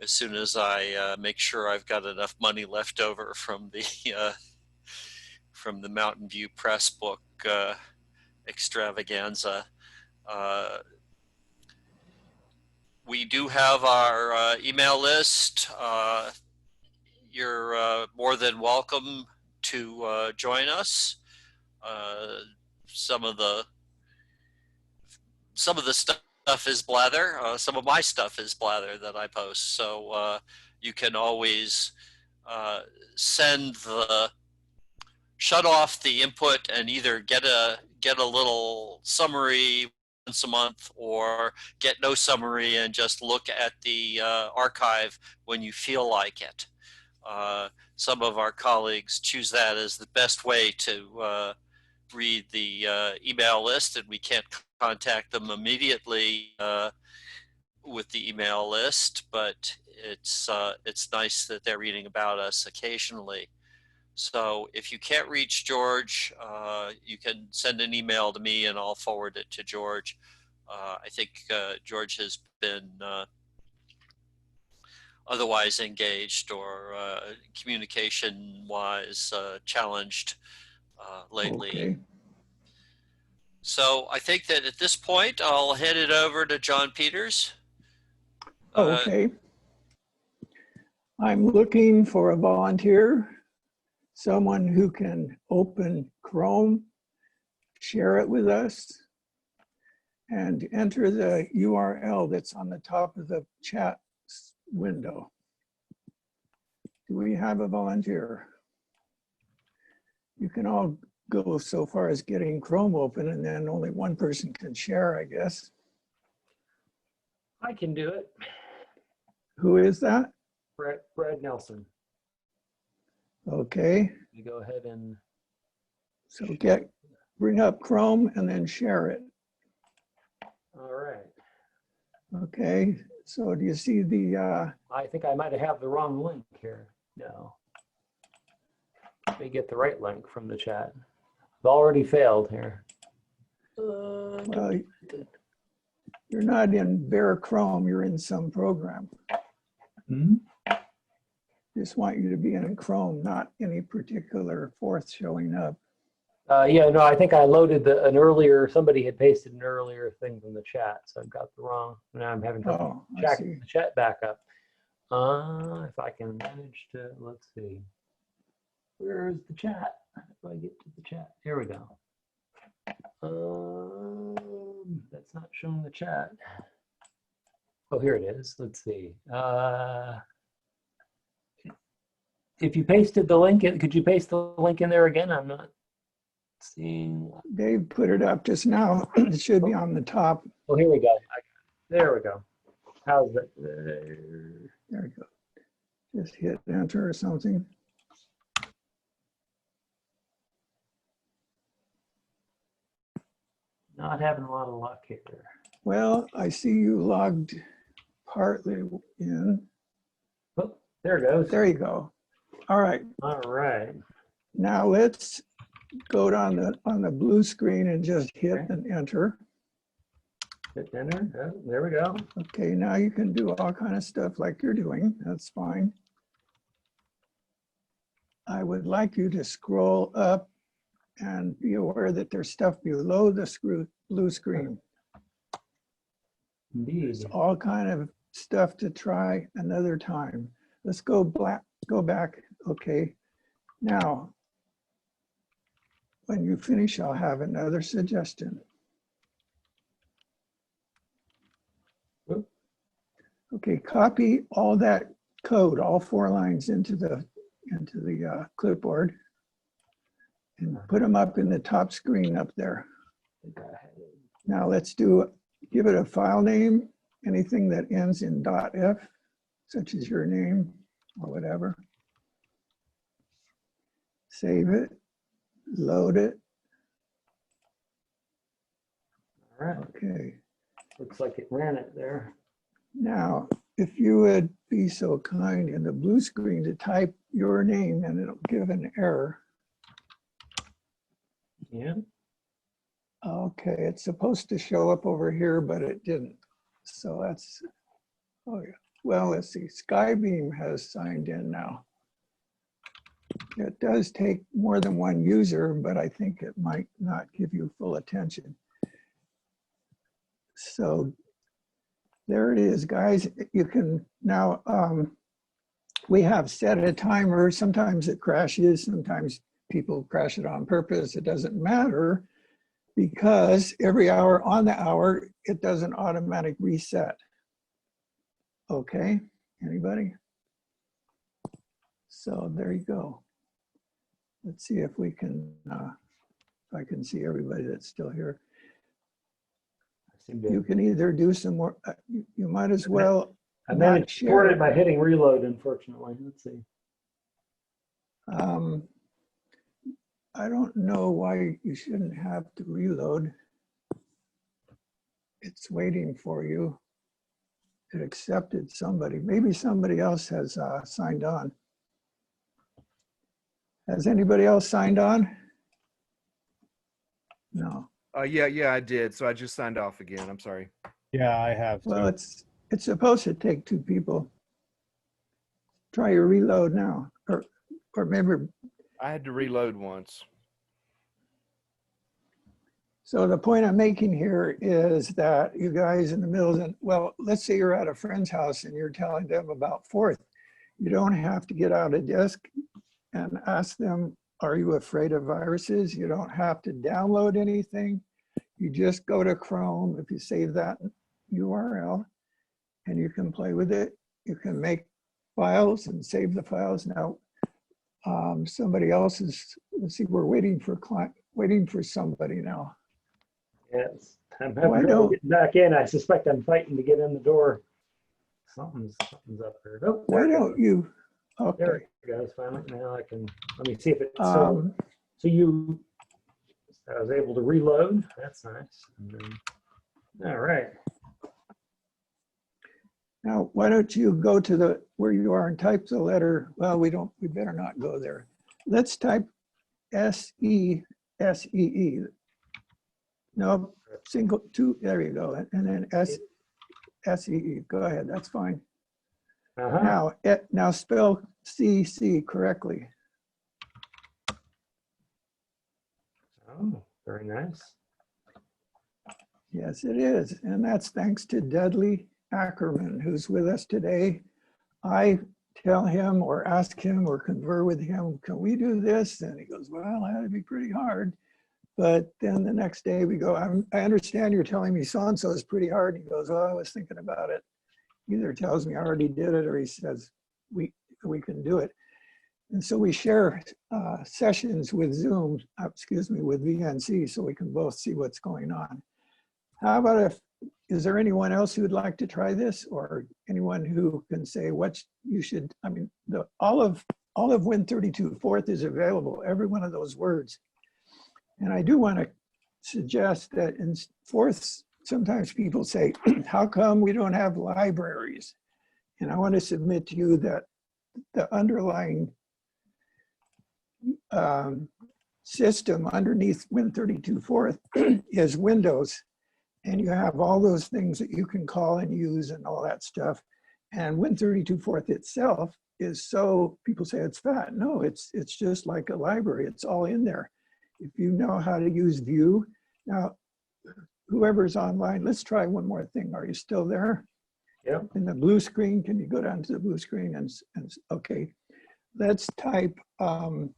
as soon as I make sure I've got enough money left over from the Mountain View Press book extravaganza. We do have our email list. You're more than welcome to join us. Some of the stuff is blather. Some of my stuff is blather that I post. So you can always shut off the input and either get a little summary once a month, or get no summary and just look at the archive when you feel like it. Some of our colleagues choose that as the best way to read the email list, and we can't contact them immediately with the email list, but it's nice that they're reading about us occasionally. So if you can't reach George, you can send an email to me and I'll forward it to George. I think George has been otherwise engaged or communication-wise challenged lately. Okay. So I think that at this point, I'll head it over to John Peters. Okay. I'm looking for a volunteer, someone who can open Chrome, share it with us, and enter the URL that's on the top of the chat window. Do we have a volunteer? You can all go so far as getting Chrome open, and then only one person can share, I guess. I can do it. Who is that? Brad Nelson. Okay, You go ahead and so bring up Chrome and then share it. all right. Okay, so do you see the, I think I might have the wrong link here. No. Let me get the right link from the chat. I've already failed here. well, you're not in bare Chrome, you're in some program. Hmm? Just want you to be in Chrome, not any particular fourth showing up. Yeah, no, I think I loaded an earlier, somebody had pasted an earlier thing from the chat, so I've got the wrong, now I'm having trouble checking the chat back up. If I can manage to, let's see. Where's the chat? How do I get to the chat? Here we go. That's not showing the chat. Oh, here it is. Let's see. If you pasted the link in, could you paste the link in there again? I'm not seeing. Dave put it up just now. It should be on the top. Oh, here we go. There we go. How's that? There we go. Just hit enter or something. Not having a lot of luck here. Well, I see you logged partly in. Oh, there it goes. There you go. All right. All right. Now let's go down on the blue screen and just hit and enter. Hit enter. Oh, there we go. Okay, now you can do all kind of stuff like you're doing. That's fine. I would like you to scroll up and be aware that there's stuff below the blue screen. Indeed. There's all kind of stuff to try another time. Let's go back. Okay. Now, when you finish, I'll have another suggestion. Okay, copy all that code, all 4 lines into the clipboard, and put them up in the top screen up there. Now let's give it a file name, anything that ends in .f, such as your name or whatever. Save it, load it. All right. Okay. Looks like it ran it there. Now, if you would be so kind in the blue screen to type your name and it'll give an error. Yeah. Okay, it's supposed to show up over here, but it didn't. So that's, oh yeah. Well, let's see, Skybeam has signed in now. It does take more than one user, but I think it might not give you full attention. So there it is, guys. You can now, we have set a timer. Sometimes it crashes, sometimes people crash it on purpose. It doesn't matter because every hour on the hour, it does an automatic reset. Okay, anybody? So there you go. Let's see if we can, if I can see everybody that's still here. You can either do some more, you might as well. I managed to short it by hitting reload, unfortunately. Let's see. I don't know why you shouldn't have to reload. It's waiting for you. It accepted somebody. Maybe somebody else has signed on. Has anybody else signed on? No. Yeah, I did. So I just signed off again. I'm sorry. Yeah, I have. Well, it's supposed to take 2 people. Try your reload now, or maybe. I had to reload once. So the point I'm making here is that you guys in the middle, and well, let's say you're at a friend's house and you're telling them about Fourth. You don't have to get out a disk and ask them, are you afraid of viruses? You don't have to download anything. You just go to Chrome, if you save that URL, and you can play with it. You can make files and save the files. Now, somebody else is, let's see, we're waiting for somebody now. Yes, I'm having trouble getting back in. I suspect I'm fighting to get in the door. Something's up there. Oh, Why don't you? Okay. There it goes. Finally, now I can. Let me see if it. So you. I was able to reload. That's nice. And then, all right. Now, why don't you go to the where you are and type the letter? Well, we better not go there. Let's type SESEE. No, single two. There you go, and then SEE. Go ahead. That's fine. Now spell CC correctly. Oh, very nice. Yes, it is, and that's thanks to Dudley Ackerman, who's with us today. I tell him or ask him or confer with him, can we do this? And he goes, well, that'd be pretty hard. But then the next day we go, I understand you're telling me so-and-so is pretty hard. And he goes, well, I was thinking about it. Either tells me I already did it or he says, we can do it. And so we share sessions with Zoom, with VNC, so we can both see what's going on. How about is there anyone else who would like to try this, or anyone who can say what you should, I mean, all of Win32 Fourth is available, every one of those words. And I do want to suggest that in Fourth, sometimes people say, how come we don't have libraries? And I want to submit to you that the underlying system underneath Win32 Fourth is Windows. And you have all those things that you can call and use and all that stuff. And Win32 Fourth itself is so, people say it's fat. No, it's just like a library. It's all in there. If you know how to use View. Now, whoever's online, let's try one more thing. Are you still there? Yeah. In the blue screen, can you go down to the blue screen and okay. Let's type. I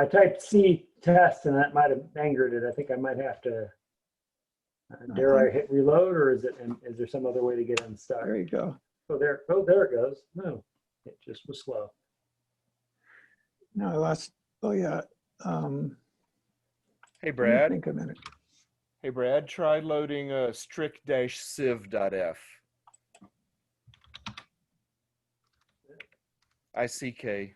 typed C test and that might have angered it. I think I might have to. Dare I hit reload, or is there some other way to get unstuck? There you go. Oh, there it goes. No, it just was slow. No, I lost. Oh yeah. Hey Brad. Think a minute. Hey Brad, try loading strict-sieve.f. ICK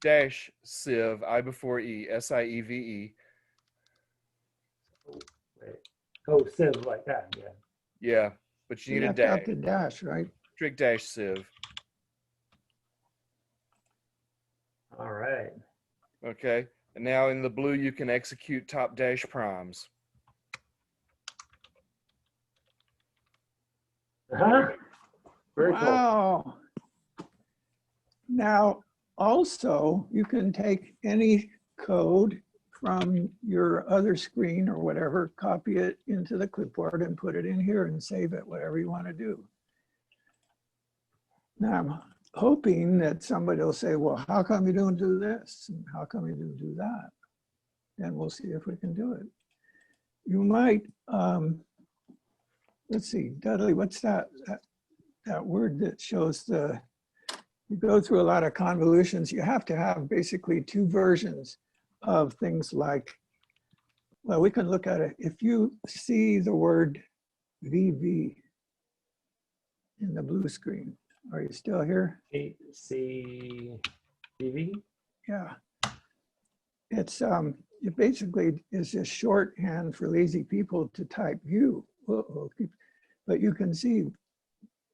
dash sieve, I before E, SIEVE. Oh, sieve like that, yeah. Yeah, but you need a dash. dash. The dash, right? Strict-sieve. All right. Okay, and now in the blue you can execute top dash primes. Very cool. Now, also, you can take any code from your other screen or whatever, copy it into the clipboard and put it in here and save it, whatever you want to do. Now, I'm hoping that somebody will say, well, how come you don't do this? And how come you don't do that? And we'll see if we can do it. You might, let's see, Dudley, what's that word that shows you go through a lot of convolutions. You have to have basically two versions of things like, well, we can look at it. If you see the word VV in the blue screen, are you still here? C VV? Yeah. It's it basically is just shorthand for lazy people to type view. But you can see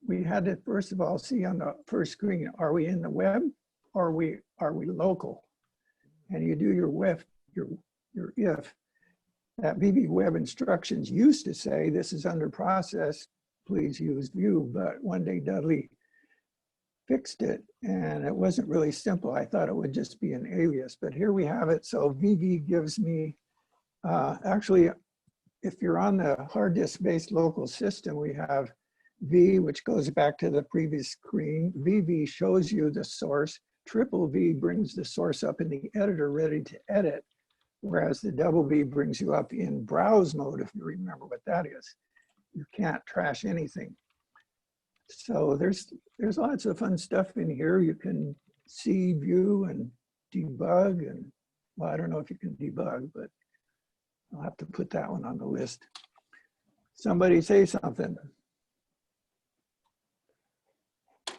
we had to first of all see on the first screen, are we in the web or are we local? And you do your web, your if. That VB web instructions used to say this is under process, please use view, but one day Dudley fixed it, and it wasn't really simple. I thought it would just be an alias, but here we have it. So VV gives me, actually, if you're on the hard disk-based local system, we have V, which goes back to the previous screen. VV shows you the source. Triple V brings the source up in the editor ready to edit, whereas the double V brings you up in browse mode, if you remember what that is. You can't trash anything. So there's lots of fun stuff in here. You can see, view, and debug, and well, I don't know if you can debug, but I'll have to put that one on the list. Somebody say something.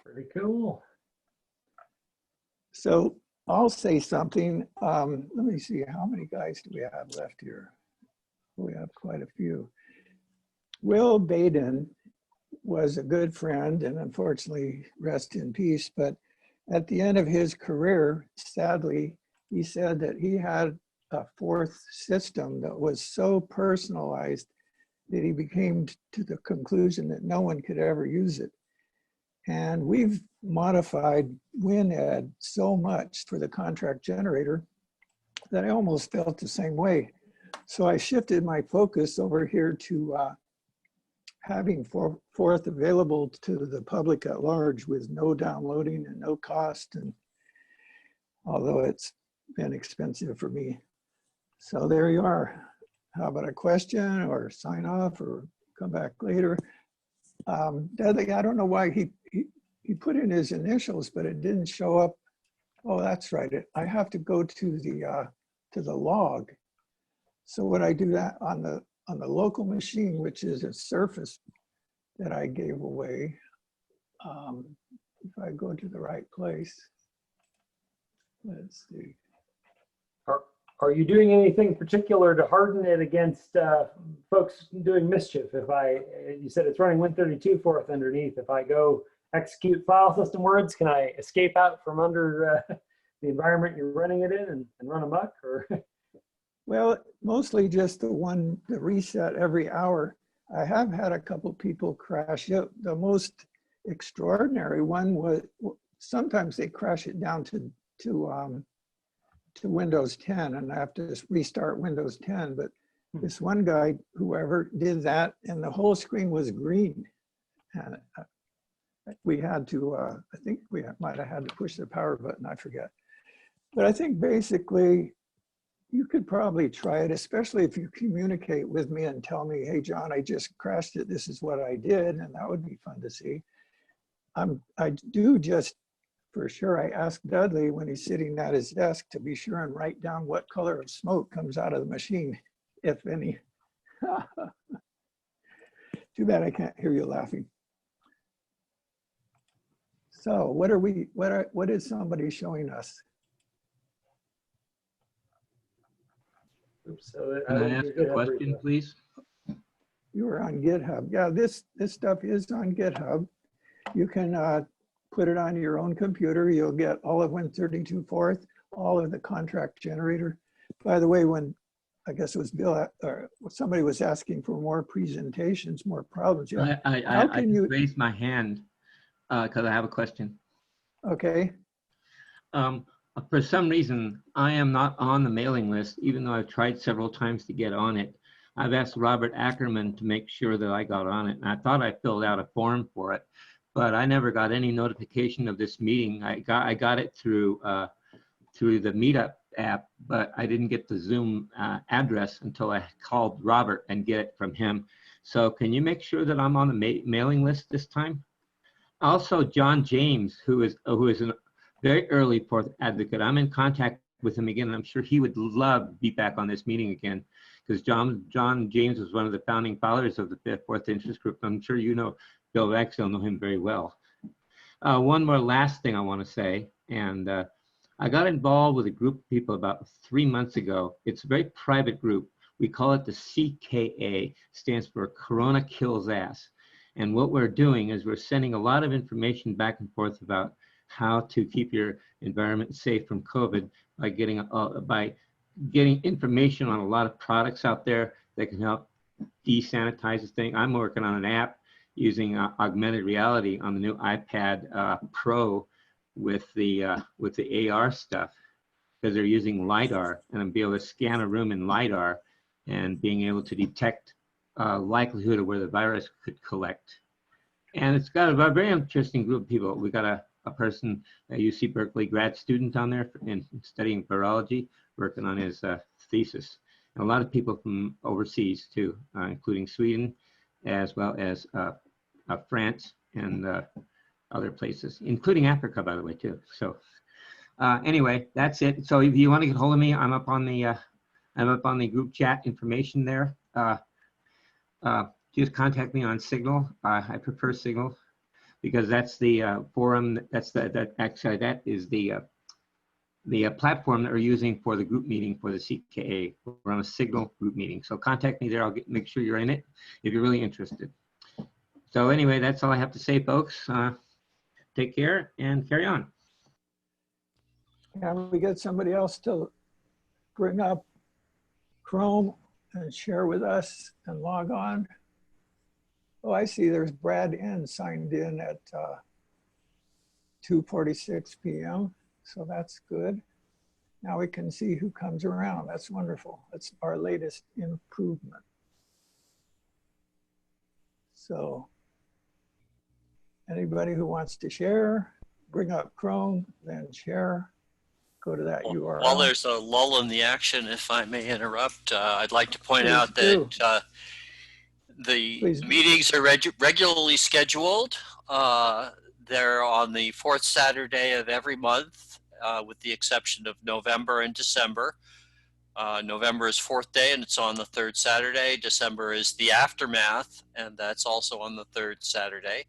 Pretty cool. So I'll say something. Let me see, how many guys do we have left here? We have quite a few. Will Baden was a good friend and unfortunately rest in peace, but at the end of his career, sadly, he said that he had a fourth system that was so personalized that he became to the conclusion that no one could ever use it. And we've modified WinEd so much for the contract generator that I almost felt the same way. So I shifted my focus over here to having Forth available to the public at large with no downloading and no cost, and although it's been expensive for me. So there you are. How about a question or sign off or come back later? Dudley, I don't know why he put in his initials, but it didn't show up. Oh, that's right. I have to go to the log. So when I do that on the local machine, which is a Surface that I gave away, if I go to the right place, let's see. Are you doing anything particular to harden it against folks doing mischief? You said it's running Win32 Forth underneath. If I go execute file system words, can I escape out from under the environment you're running it in and run amok? Or Well, mostly just the reset every hour. I have had a couple people crash it. The most extraordinary one was sometimes they crash it down to Windows 10 and I have to restart Windows 10. But this one guy, whoever did that, and the whole screen was green. And we had to, I think we might have had to push the power button, I forget. But I think basically, you could probably try it, especially if you communicate with me and tell me, hey, John, I just crashed it. This is what I did. And that would be fun to see. I do just, for sure, I asked Dudley when he's sitting at his desk to be sure and write down what color of smoke comes out of the machine, if any. Too bad I can't hear you laughing. So what is somebody showing us? Oops, so Can I ask a question, please? You are on GitHub. Yeah, this stuff is on GitHub. You can put it on your own computer. You'll get all of Win32 Forth, all of the contract generator. By the way, when I guess it was Bill or somebody was asking for more presentations, more problems. Yeah. I raised my hand because I have a question. Okay. For some reason, I am not on the mailing list, even though I've tried several times to get on it. I've asked Robert Ackerman to make sure that I got on it, and I thought I filled out a form for it, but I never got any notification of this meeting. I got it through the Meetup app, but I didn't get the Zoom address until I called Robert and get it from him. So can you make sure that I'm on the mailing list this time? Also, John James, who is a very early Forth advocate. I'm in contact with him again, and I'm sure he would love to be back on this meeting again, because John James was one of the founding fathers of the Forth Interest Group. I'm sure you know Bill Ragsdale, know him very well. One more last thing I want to say, and I got involved with a group of people about 3 months ago. It's a very private group. We call it the CKA, stands for Corona Kills Ass. And what we're doing is we're sending a lot of information back and forth about how to keep your environment safe from COVID by getting information on a lot of products out there that can help desanitize the thing. I'm working on an app, using augmented reality on the new iPad Pro with the AR stuff, because they're using LiDAR, and I'm be able to scan a room in LiDAR and being able to detect likelihood of where the virus could collect. And it's got a very interesting group of people. We got a person, a UC Berkeley grad student on there in studying virology, working on his thesis. And a lot of people from overseas too, including Sweden, as well as France and other places, including Africa, by the way, too. So anyway, that's it. So if you want to get hold of me, I'm up on the group chat information there. Just contact me on Signal. I prefer Signal because that's the forum. That is the platform that we're using for the group meeting for the CKA. We're on a Signal group meeting. So contact me there. I'll make sure you're in it if you're really interested. So anyway, that's all I have to say, folks. Take care and carry on. Can we get somebody else to bring up Chrome and share with us and log on? Oh, I see there's Brad N signed in at 2:46 p.m. So that's good. Now we can see who comes around. That's wonderful. That's our latest improvement. So anybody who wants to share, bring up Chrome, then share. Go to that URL. While there's a lull in the action, if I may interrupt, I'd like to point Please out do. that the meetings are regularly scheduled. They're on the fourth Saturday of every month, with the exception of November and December. November is fourth day, and it's on the third Saturday. December is the aftermath, and that's also on the third Saturday.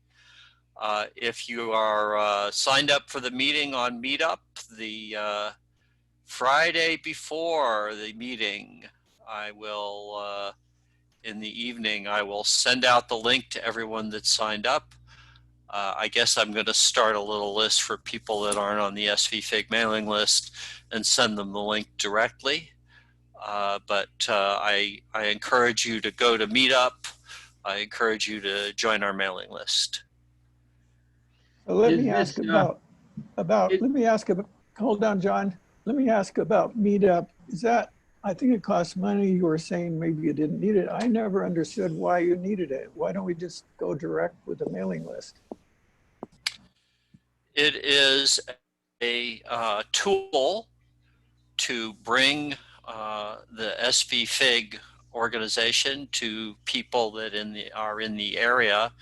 If you are signed up for the meeting on Meetup, the Friday before the meeting, I will, in the evening, I will send out the link to everyone that's signed up. I guess I'm going to start a little list for people that aren't on the SVFIG mailing list and send them the link directly. But I encourage you to go to Meetup. I encourage you to join our mailing list. So let me ask about, hold on, John. Let me ask about Meetup. Is that, I think it costs money. You were saying maybe you didn't need it. I never understood why you needed it. Why don't we just go direct with the mailing list? It is a tool to bring the SVFIG organization to people that are in the area.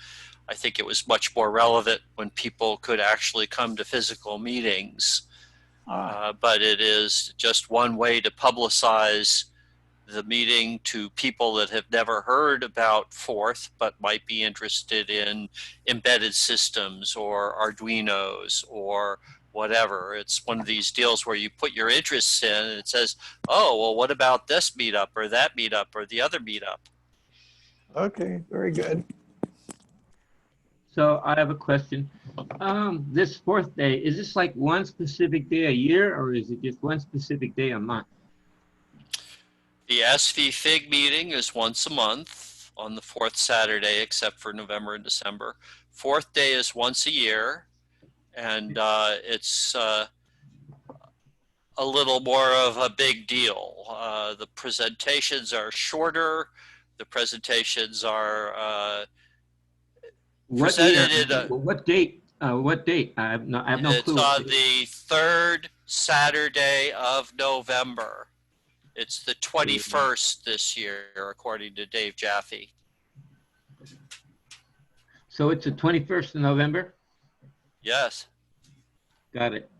I think it was much more relevant when people could actually come to physical meetings. But it is just one way to publicize the meeting to people that have never heard about Forth but might be interested in embedded systems or Arduinos or whatever. It's one of these deals where you put your interests in and it says, oh, well, what about this meetup or that meetup or the other meetup? Okay, very good. So I have a question. This fourth day, is this like one specific day a year, or is it just one specific day a month? The SVFIG meeting is once a month on the fourth Saturday, except for November and December. Fourth day is once a year, and it's a little more of a big deal. The presentations are shorter. The presentations are presented in what date? What date? I have no clue. It's on the third Saturday of November. It's the 21st this year, according to Dave Jaffe. So it's the 21st of November? Yes. Got it.